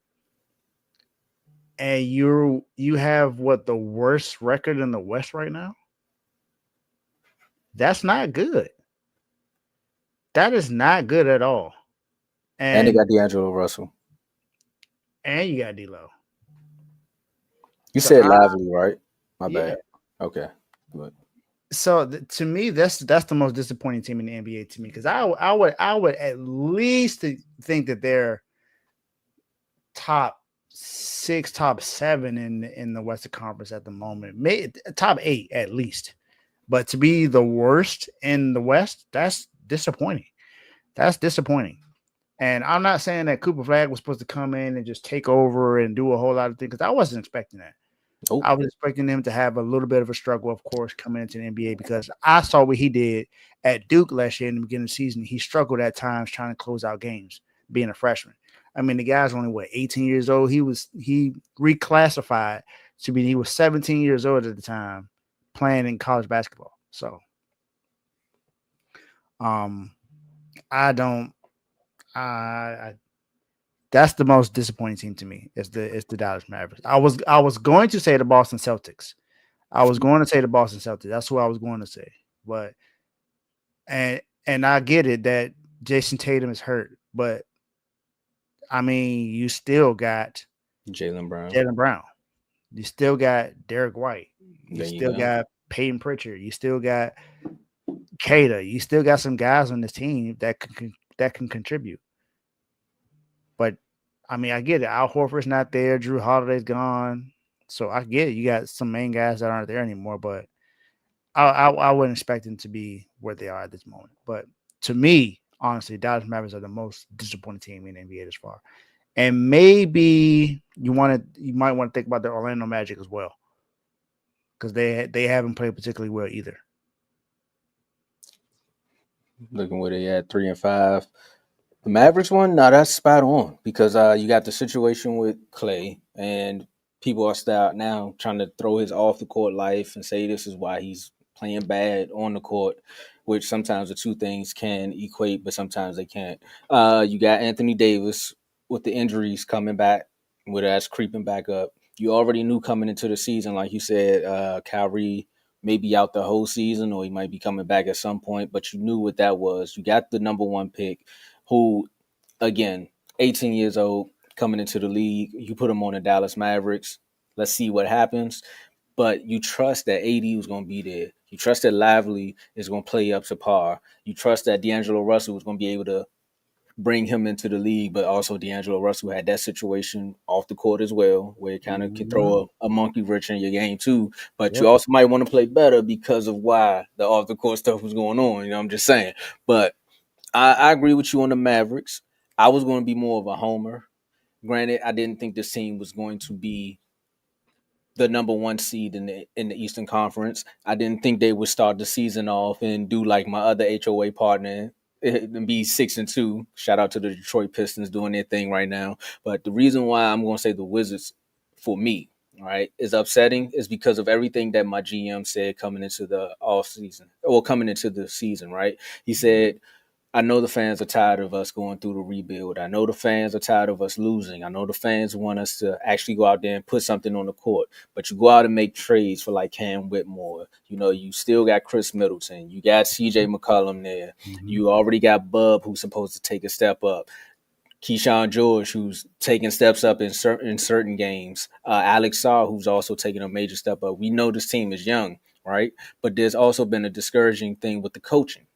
And you have what, the worst record in the West right now? That's not good. That is not good at all. And they got D'Angelo Russell. And you got D'Lo. You said Lively, right? My bad. Okay. Good. So to me, that's the most disappointing team in the NBA to me, because I would at least think that they're top 6, top 7 in the Western Conference at the moment, maybe top 8 at least. But to be the worst in the West, that's disappointing. That's disappointing. And I'm not saying that Cooper Flag was supposed to come in and just take over and do a whole lot of things, because I wasn't expecting that. Nope. I was expecting him to have a little bit of a struggle, of course, coming into the NBA, because I saw what he did at Duke last year in the beginning of the season. He struggled at times trying to close out games, being a freshman. I mean, the guy's only 18 years old. He reclassified to be, he was 17 years old at the time playing in college basketball. So, that's the most disappointing team to me. It's the Dallas Mavericks. I was going to say the Boston Celtics. That's who I was going to say. But and I get it that Jason Tatum is hurt, but I mean, you still got Jaylen Brown. You still got Derek White. You still got Peyton Pritchard. You still got Kata. You still got some guys on this team that can contribute. But I mean, I get it. Al Horford's not there. Drew Holiday's gone. So I get it. You got some main guys that aren't there anymore. But I wouldn't expect them to be where they are at this moment. But to me, honestly, Dallas Mavericks are the most disappointing team in the NBA this far. And maybe you might want to think about the Orlando Magic as well, because they haven't played particularly well either. Looking where they at 3 and 5. The Mavericks one, no, that's spot on, because you got the situation with Clay, and people are now trying to throw his off the court life and say this is why he's playing bad on the court, which sometimes the two things can equate, but sometimes they can't. You got Anthony Davis with the injuries coming back, with that's creeping back up. You already knew coming into the season, like you said, Kyrie may be out the whole season, or he might be coming back at some point, but you knew what that was. You got the number 1 pick, who, again, 18 years old, coming into the league. You put him on the Dallas Mavericks. Let's see what happens. But you trust that AD was going to be there. You trust that Lively is going to play up to par. You trust that D'Angelo Russell was going to be able to bring him into the league, but also D'Angelo Russell had that situation off the court as well, where it kind of can throw a monkey wrench in your game too. But you also might want to play better because of why the off the court stuff was going on. I'm just saying. But I agree with you on the Mavericks. I was going to be more of a homer. Granted, I didn't think this team was going to be the number one seed in the Eastern Conference. I didn't think they would start the season off and do like my other HOA partner and be 6-2. Shout out to the Detroit Pistons doing their thing right now. But the reason why I'm going to say the Wizards for me, right, is upsetting is because of everything that my GM said coming into the off season or coming into the season, right? He said, I know the fans are tired of us going through the rebuild. I know the fans are tired of us losing. I know the fans want us to actually go out there and put something on the court. But you go out and make trades for like Cam Whitmore. You know, you still got Chris Middleton. You got CJ McCollum there. Mm-hmm. You already got Bub, who's supposed to take a step up. Keyshawn George, who's taking steps up in certain games. Alex Sarr, who's also taking a major step up. We know this team is young, right? But there's also been a discouraging thing with the coaching.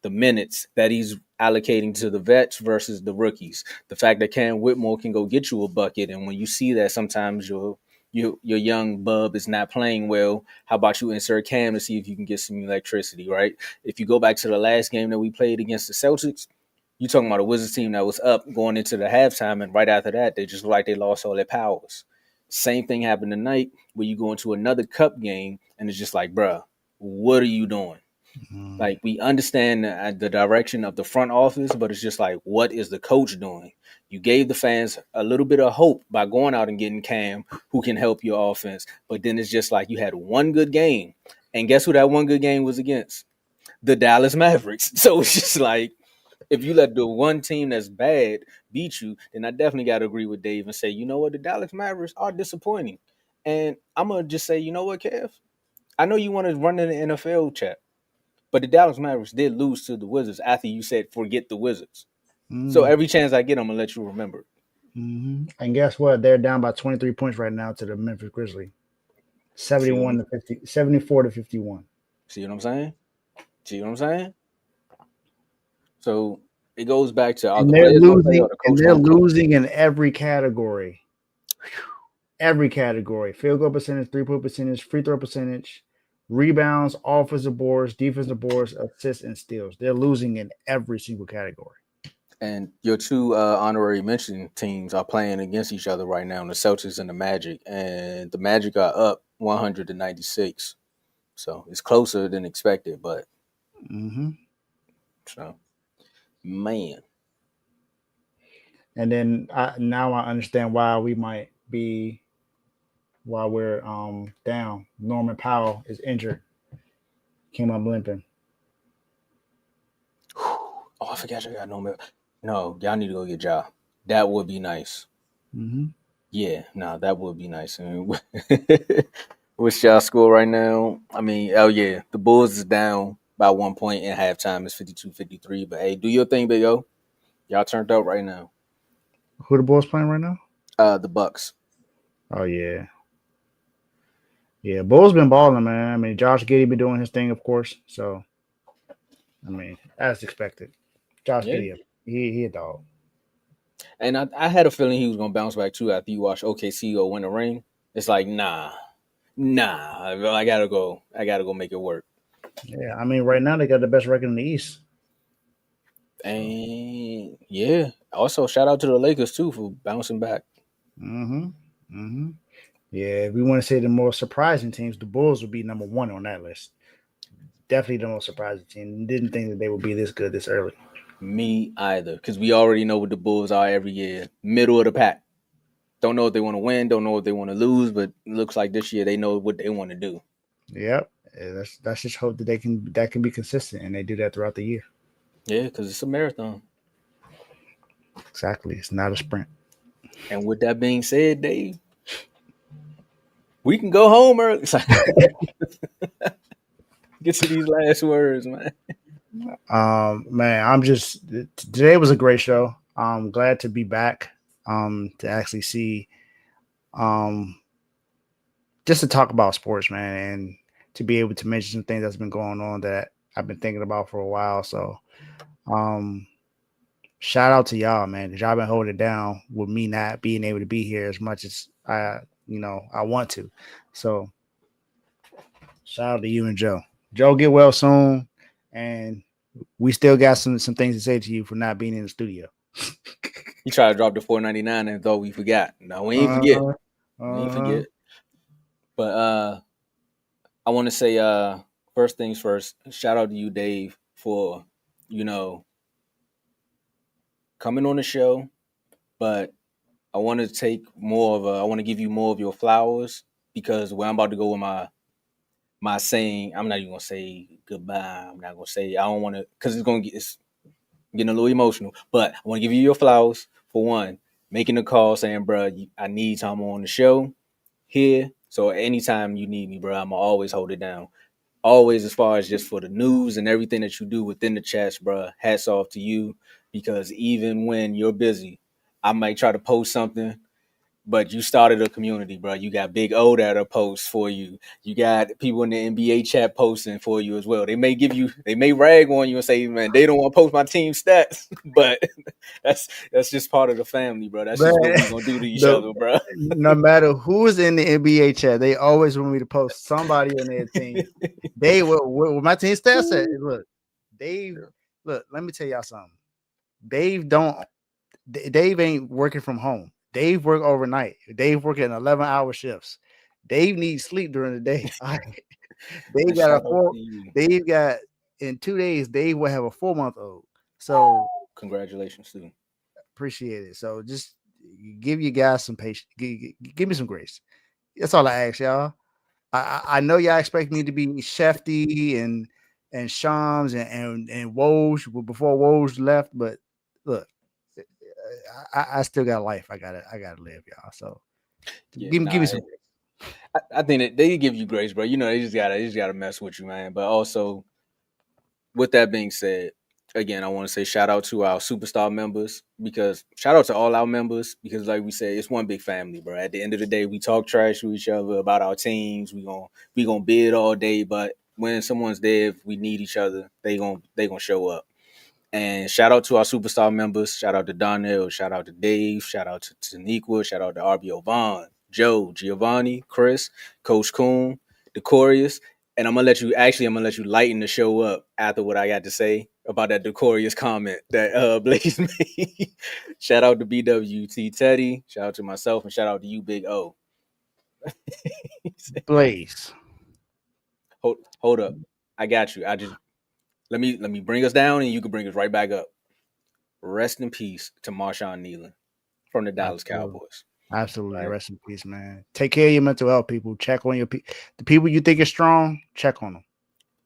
The minutes that he's allocating to the vets versus the rookies. The fact that Cam Whitmore can go get you a bucket, and when you see that sometimes your young bub is not playing well, how about you insert Cam to see if you can get some electricity, right? If you go back to the last game that we played against the Celtics, you talking about a Wizards team that was up going into the halftime, and right after that, they just looked like they lost all their powers. Same thing happened tonight where you go into another cup game, and it's just like, bruh, what are you doing? Mm-hmm. Like, we understand the direction of the front office, but it's just like, what is the coach doing? You gave the fans a little bit of hope by going out and getting Cam, who can help your offense. But then it's just like you had one good game. And guess who that one good game was against? The Dallas Mavericks. So it's just like, if you let the one team that's bad beat you, then I definitely got to agree with Dave and say, you know what? The Dallas Mavericks are disappointing. And I'm going to just say, you know what, Kev? I know you want to run in the NFL chat. But the Dallas Mavericks did lose to the Wizards after you said forget the Wizards. So every chance I get, I'm gonna let you remember. Mm-hmm. And guess what? They're down by 23 points right now to the Memphis Grizzlies. 74 to 51. See what I'm saying? See what I'm saying? So it goes back to are And the they're players gonna play or losing, the and coach they're gonna coach? losing in every category. Every category: field goal percentage, 3-point percentage, free throw percentage, rebounds, offensive boards, defensive boards, assists, and steals. They're losing in every single category. And your two honorary mention teams are playing against each other right now, the Celtics and the Magic. And the Magic are up 196. So it's closer than expected, but Mm-hmm. so man. And then now I understand why we're down. Norman Powell is injured. Came up limping. Oh, I forgot you got no, y'all need to go get Ja. That would be nice. Mm-hmm. Yeah, no, that would be nice. I mean, what's y'all score right now? I mean, oh yeah, the Bulls is down by 1 point at halftime. It's 52-53. But hey, do your thing, Big O. Y'all turned out right now. Who the Bulls playing right now? The Bucks. Oh yeah. Yeah, Bulls been balling, man. I mean, Josh Giddey been doing his thing, of course. So, I mean, as expected. Josh Yeah. Giddey, he a dog. And I had a feeling he was gonna bounce back too after you watch OKC or win a ring. It's like, nah. I gotta go make it work. Yeah, I mean, right now they got the best record in the East. And yeah. Also, shout out to the Lakers too for bouncing back. Mm-hmm. Mm-hmm. Yeah, if we want to say the most surprising teams, the Bulls would be number one on that list. Definitely the most surprising team. Didn't think that they would be this good this early. Me either, because we already know what the Bulls are every year. Middle of the pack. Don't know if they want to win, don't know if they want to lose, but it looks like this year they know what they want to do. Yep. Yeah, that's just hope that that can be consistent, and they do that throughout the year. Yeah, because it's a marathon. Exactly. It's not a sprint. And with that being said, Dave, we can go home early. Get to these last words, man. Man, today was a great show. I'm glad to be back. To actually see, just to talk about sports, man, and to be able to mention some things that's been going on that I've been thinking about for a while. So, shout out to y'all, man, because y'all been holding it down with me not being able to be here as much as I want to. So, shout out to you and Joe. Joe, get well soon, and we still got some things to say to you for not being in the studio. He tried to drop the $4.99 and thought we forgot. No, we ain't forget. We ain't forget. But I want to say first things first. Shout out to you, Dave, for coming on the show. But I want to I want to give you more of your flowers because where I'm about to go with my saying, I'm not even gonna say goodbye. I'm not gonna say I don't want to because it's getting a little emotional. But I want to give you your flowers for one, making the call saying, "Bro, I need Tomo on the show here." So anytime you need me, bro, I'ma always hold it down. Always, as far as just for the news and everything that you do within the chats, bro. Hats off to you because even when you're busy, I might try to post something but you started a community, bro. You got Big O that'll post for you. You got people in the NBA chat posting for you as well. They may rag on you and say, man, they don't want to post my team stats, but that's just part of the family, bro. That's just what we gonna do to each other, bro. No matter who's in the NBA chat, they always want me to post somebody on their team. They will my team stats at. Look, let me tell y'all something. Dave ain't working from home. Dave work overnight. Dave working 11-hour shifts. Dave needs sleep during the day. Dave got in 2 days, Dave will have a 4-month-old. So congratulations to him. Appreciate it. So just give you guys some patience. Give me some grace. That's all I ask y'all. I know y'all expect me to be Shefty and Shams and Woj before Woj left, but look, I still got life. I gotta live, y'all. So give me some grace. I think that they give you grace, bro. They just gotta mess with you, man. But also, with that being said, again, I want to say shout out to our superstar members because shout out to all our members because, like we said, it's one big family, bro. At the end of the day, we talk trash to each other about our teams. We gonna bid all day, but when someone's there, if we need each other, they gonna show up. And shout out to our superstar members. Shout out to Donnell. Shout out to Dave. Shout out to Taniqua. Shout out to RBO Vaughn, Joe, Giovanni, Chris, Coach Coon, Decorius. And I'm gonna let you lighten the show up after what I got to say about that Decorius comment that Blaze made. Shout out to BWT Teddy. Shout out to myself and shout out to you, Big O. Blaze. Hold up. I got you. Let me bring us down and you can bring us right back up. Rest in peace to Marshawn Nealon from the Dallas Cowboys. Absolutely. Right. Rest in peace, man. Take care of your mental health, people. Check on the people you think are strong, check on them.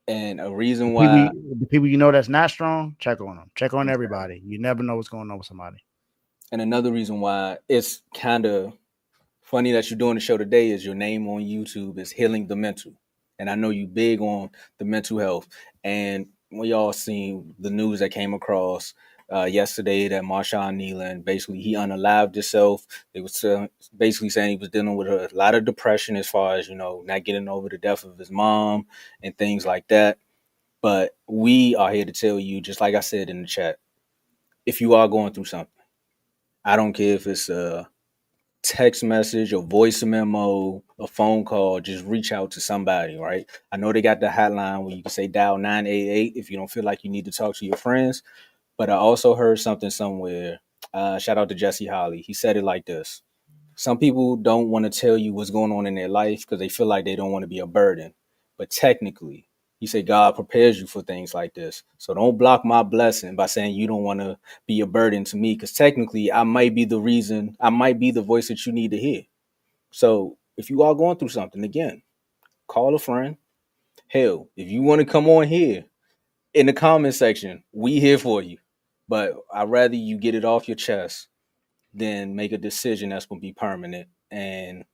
And a reason why the people you know that's not strong, check on them. Check on everybody. You never know what's going on with somebody. And another reason why it's kind of funny that you're doing the show today is your name on YouTube is Healing the Mental. And I know you big on the mental health. And we all seen the news that came across yesterday that Marshawn Nealon, basically he unalived himself. They was basically saying he was dealing with a lot of depression as far as, not getting over the death of his mom and things like that. But we are here to tell you, just like I said in the chat, if you are going through something, I don't care if it's a text message, a voice memo, a phone call, just reach out to somebody, right? I know they got the hotline where you can say dial 988 if you don't feel like you need to talk to your friends. But I also heard something somewhere. Shout out to Jesse Holly. He said it like this. Some people don't want to tell you what's going on in their life because they feel like they don't want to be a burden. But technically, he said God prepares you for things like this. So don't block my blessing by saying you don't want to be a burden to me because technically I might be the reason, I might be the voice that you need to hear. So if you are going through something, again, call a friend. Hell, if you want to come on here in the comment section, we here for you. But I'd rather you get it off your chest than make a decision that's going to be permanent. And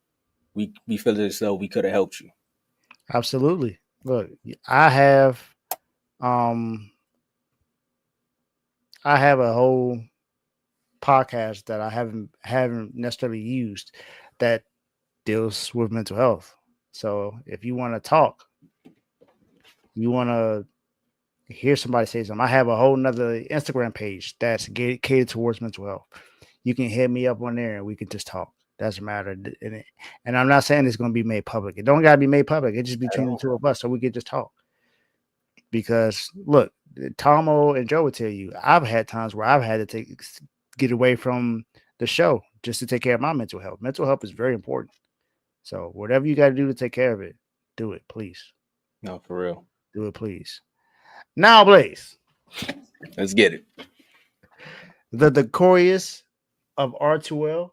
we feel as though we could have helped you. Absolutely. Look, I have a whole podcast that I haven't necessarily used that deals with mental health. So if you want to talk, you want to hear somebody say something, I have a whole nother Instagram page that's catered towards mental health. You can hit me up on there and we can just talk. Doesn't matter. And I'm not saying it's going to be made public. It don't got to be made public. It's just between the two of us so we can just talk. Because look, Tomo and Joe will tell you, I've had times where I've had to get away from the show just to take care of my mental health. Mental health is very important. So whatever you got to do to take care of it, do it, please. No, for real. Do it, please. Now, Blaze. Let's get it. The chorus of R2L.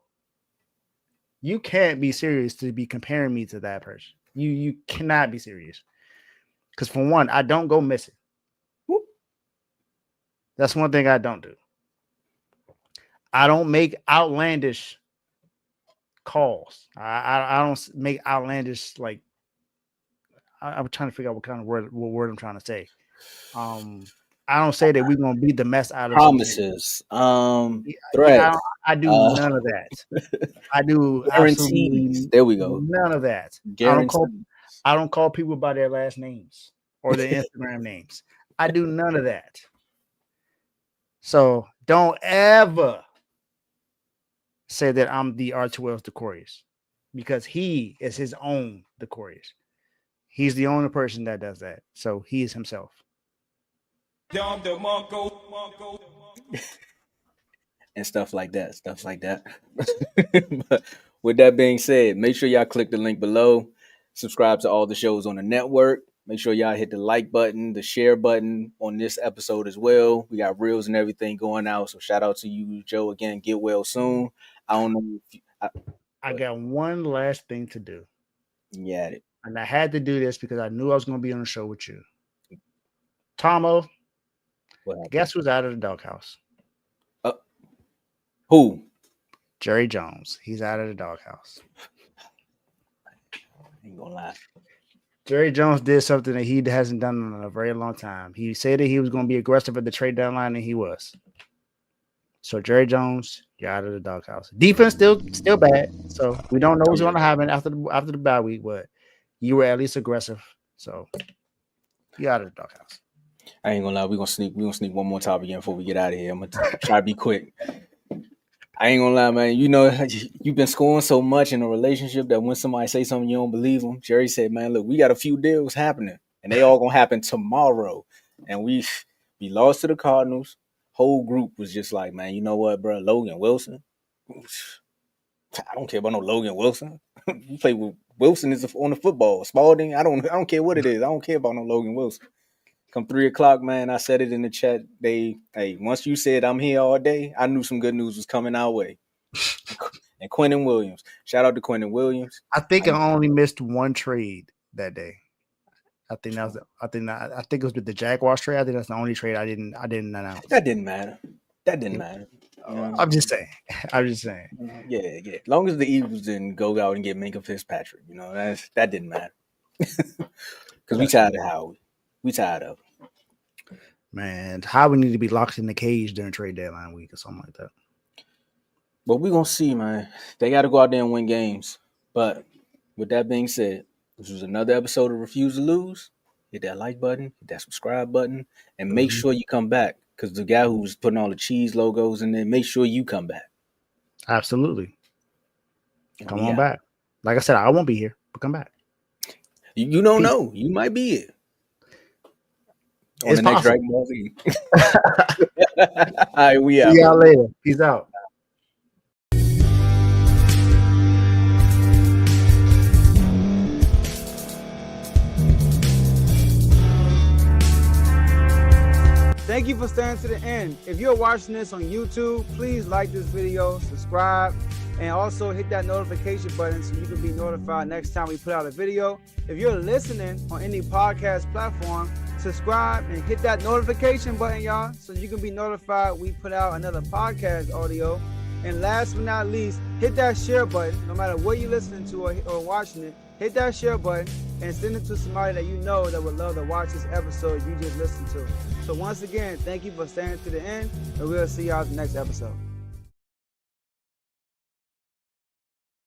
You can't be serious to be comparing me to that person. You cannot be serious. Because for one, I don't go missing. Whoop. That's one thing I don't do. I don't make outlandish calls. I don't make outlandish, like, I'm trying to figure out what word I'm trying to say. I don't say that we're gonna beat the mess out of promises. Threats. I do none of that. I do absolutely there we go. None of that. I don't call people by their last names or their Instagram names. I do none of that. So don't ever say that I'm the R2L's Decorious, because he is his own Decorious. He's the only person that does that. So he is himself. And stuff like that. But with that being said, make sure y'all click the link below. Subscribe to all the shows on the network. Make sure y'all hit the like button, the share button on this episode as well. We got reels and everything going out. So shout out to you, Joe. Again, get well soon. I don't know if I got one last thing to do. Yeah. And I had to do this because I knew I was going to be on the show with you. Tomo, guess who's out of the doghouse? Who? Jerry Jones. He's out of the doghouse. I ain't gonna lie. Jerry Jones did something that he hasn't done in a very long time. He said that he was going to be aggressive at the trade deadline, and he was. So Jerry Jones, you're out of the doghouse. Defense still bad. So we don't know what's going to happen after the bye week, but you were at least aggressive. So you're out of the doghouse. I ain't gonna lie. We're gonna sneak one more topic in before we get out of here. I'm gonna try to be quick. I ain't gonna lie, man. You know, you've been scoring so much in a relationship that when somebody say something, you don't believe them. Jerry said, man, look, we got a few deals happening, and they all gonna happen tomorrow. And we lost to the Cardinals. Whole group was just like, man, you know what, bro? Logan Wilson. I don't care about no Logan Wilson. You play with Wilson is on the football. Spalding, I don't care what it is. I don't care about no Logan Wilson. Come 3:00, man, I said it in the chat. Once you said I'm here all day, I knew some good news was coming our way. And Quentin Williams. Shout out to Quentin Williams. I think I only missed one trade that day. I think it was with the Jaguars trade. I think that's the only trade I didn't announce. That didn't matter. I'm just saying. Yeah. As long as the Eagles didn't go out and get Minka Fitzpatrick, you know, that didn't matter. Because we tired of Howie. We tired of it. Man, Howie need to be locked in the cage during trade deadline week or something like that. But we're going to see, man. They got to go out there and win games. But with that being said, this was another episode of Refuse to Lose. Hit that like button, hit that subscribe button, and make sure you come back. Because the guy who was putting all the cheese logos in there, make sure you come back. Absolutely. Come on back. Like I said, I won't be here, but come back. You don't know. You might be here. On It's the next Dragon Ball Z. All right, we out. See y'all later. Peace out. Thank you for staying to the end. If you're watching this on YouTube, please like this video, subscribe, and also hit that notification button so you can be notified next time we put out a video. If you're listening on any podcast platform, subscribe and hit that notification button, y'all, so you can be notified we put out another podcast audio. And last but not least, hit that share button. No matter what you're listening to or watching it, hit that share button and send it to somebody that you know that would love to watch this episode you just listened to. So once again, thank you for staying to the end, and we'll see y'all in the next episode.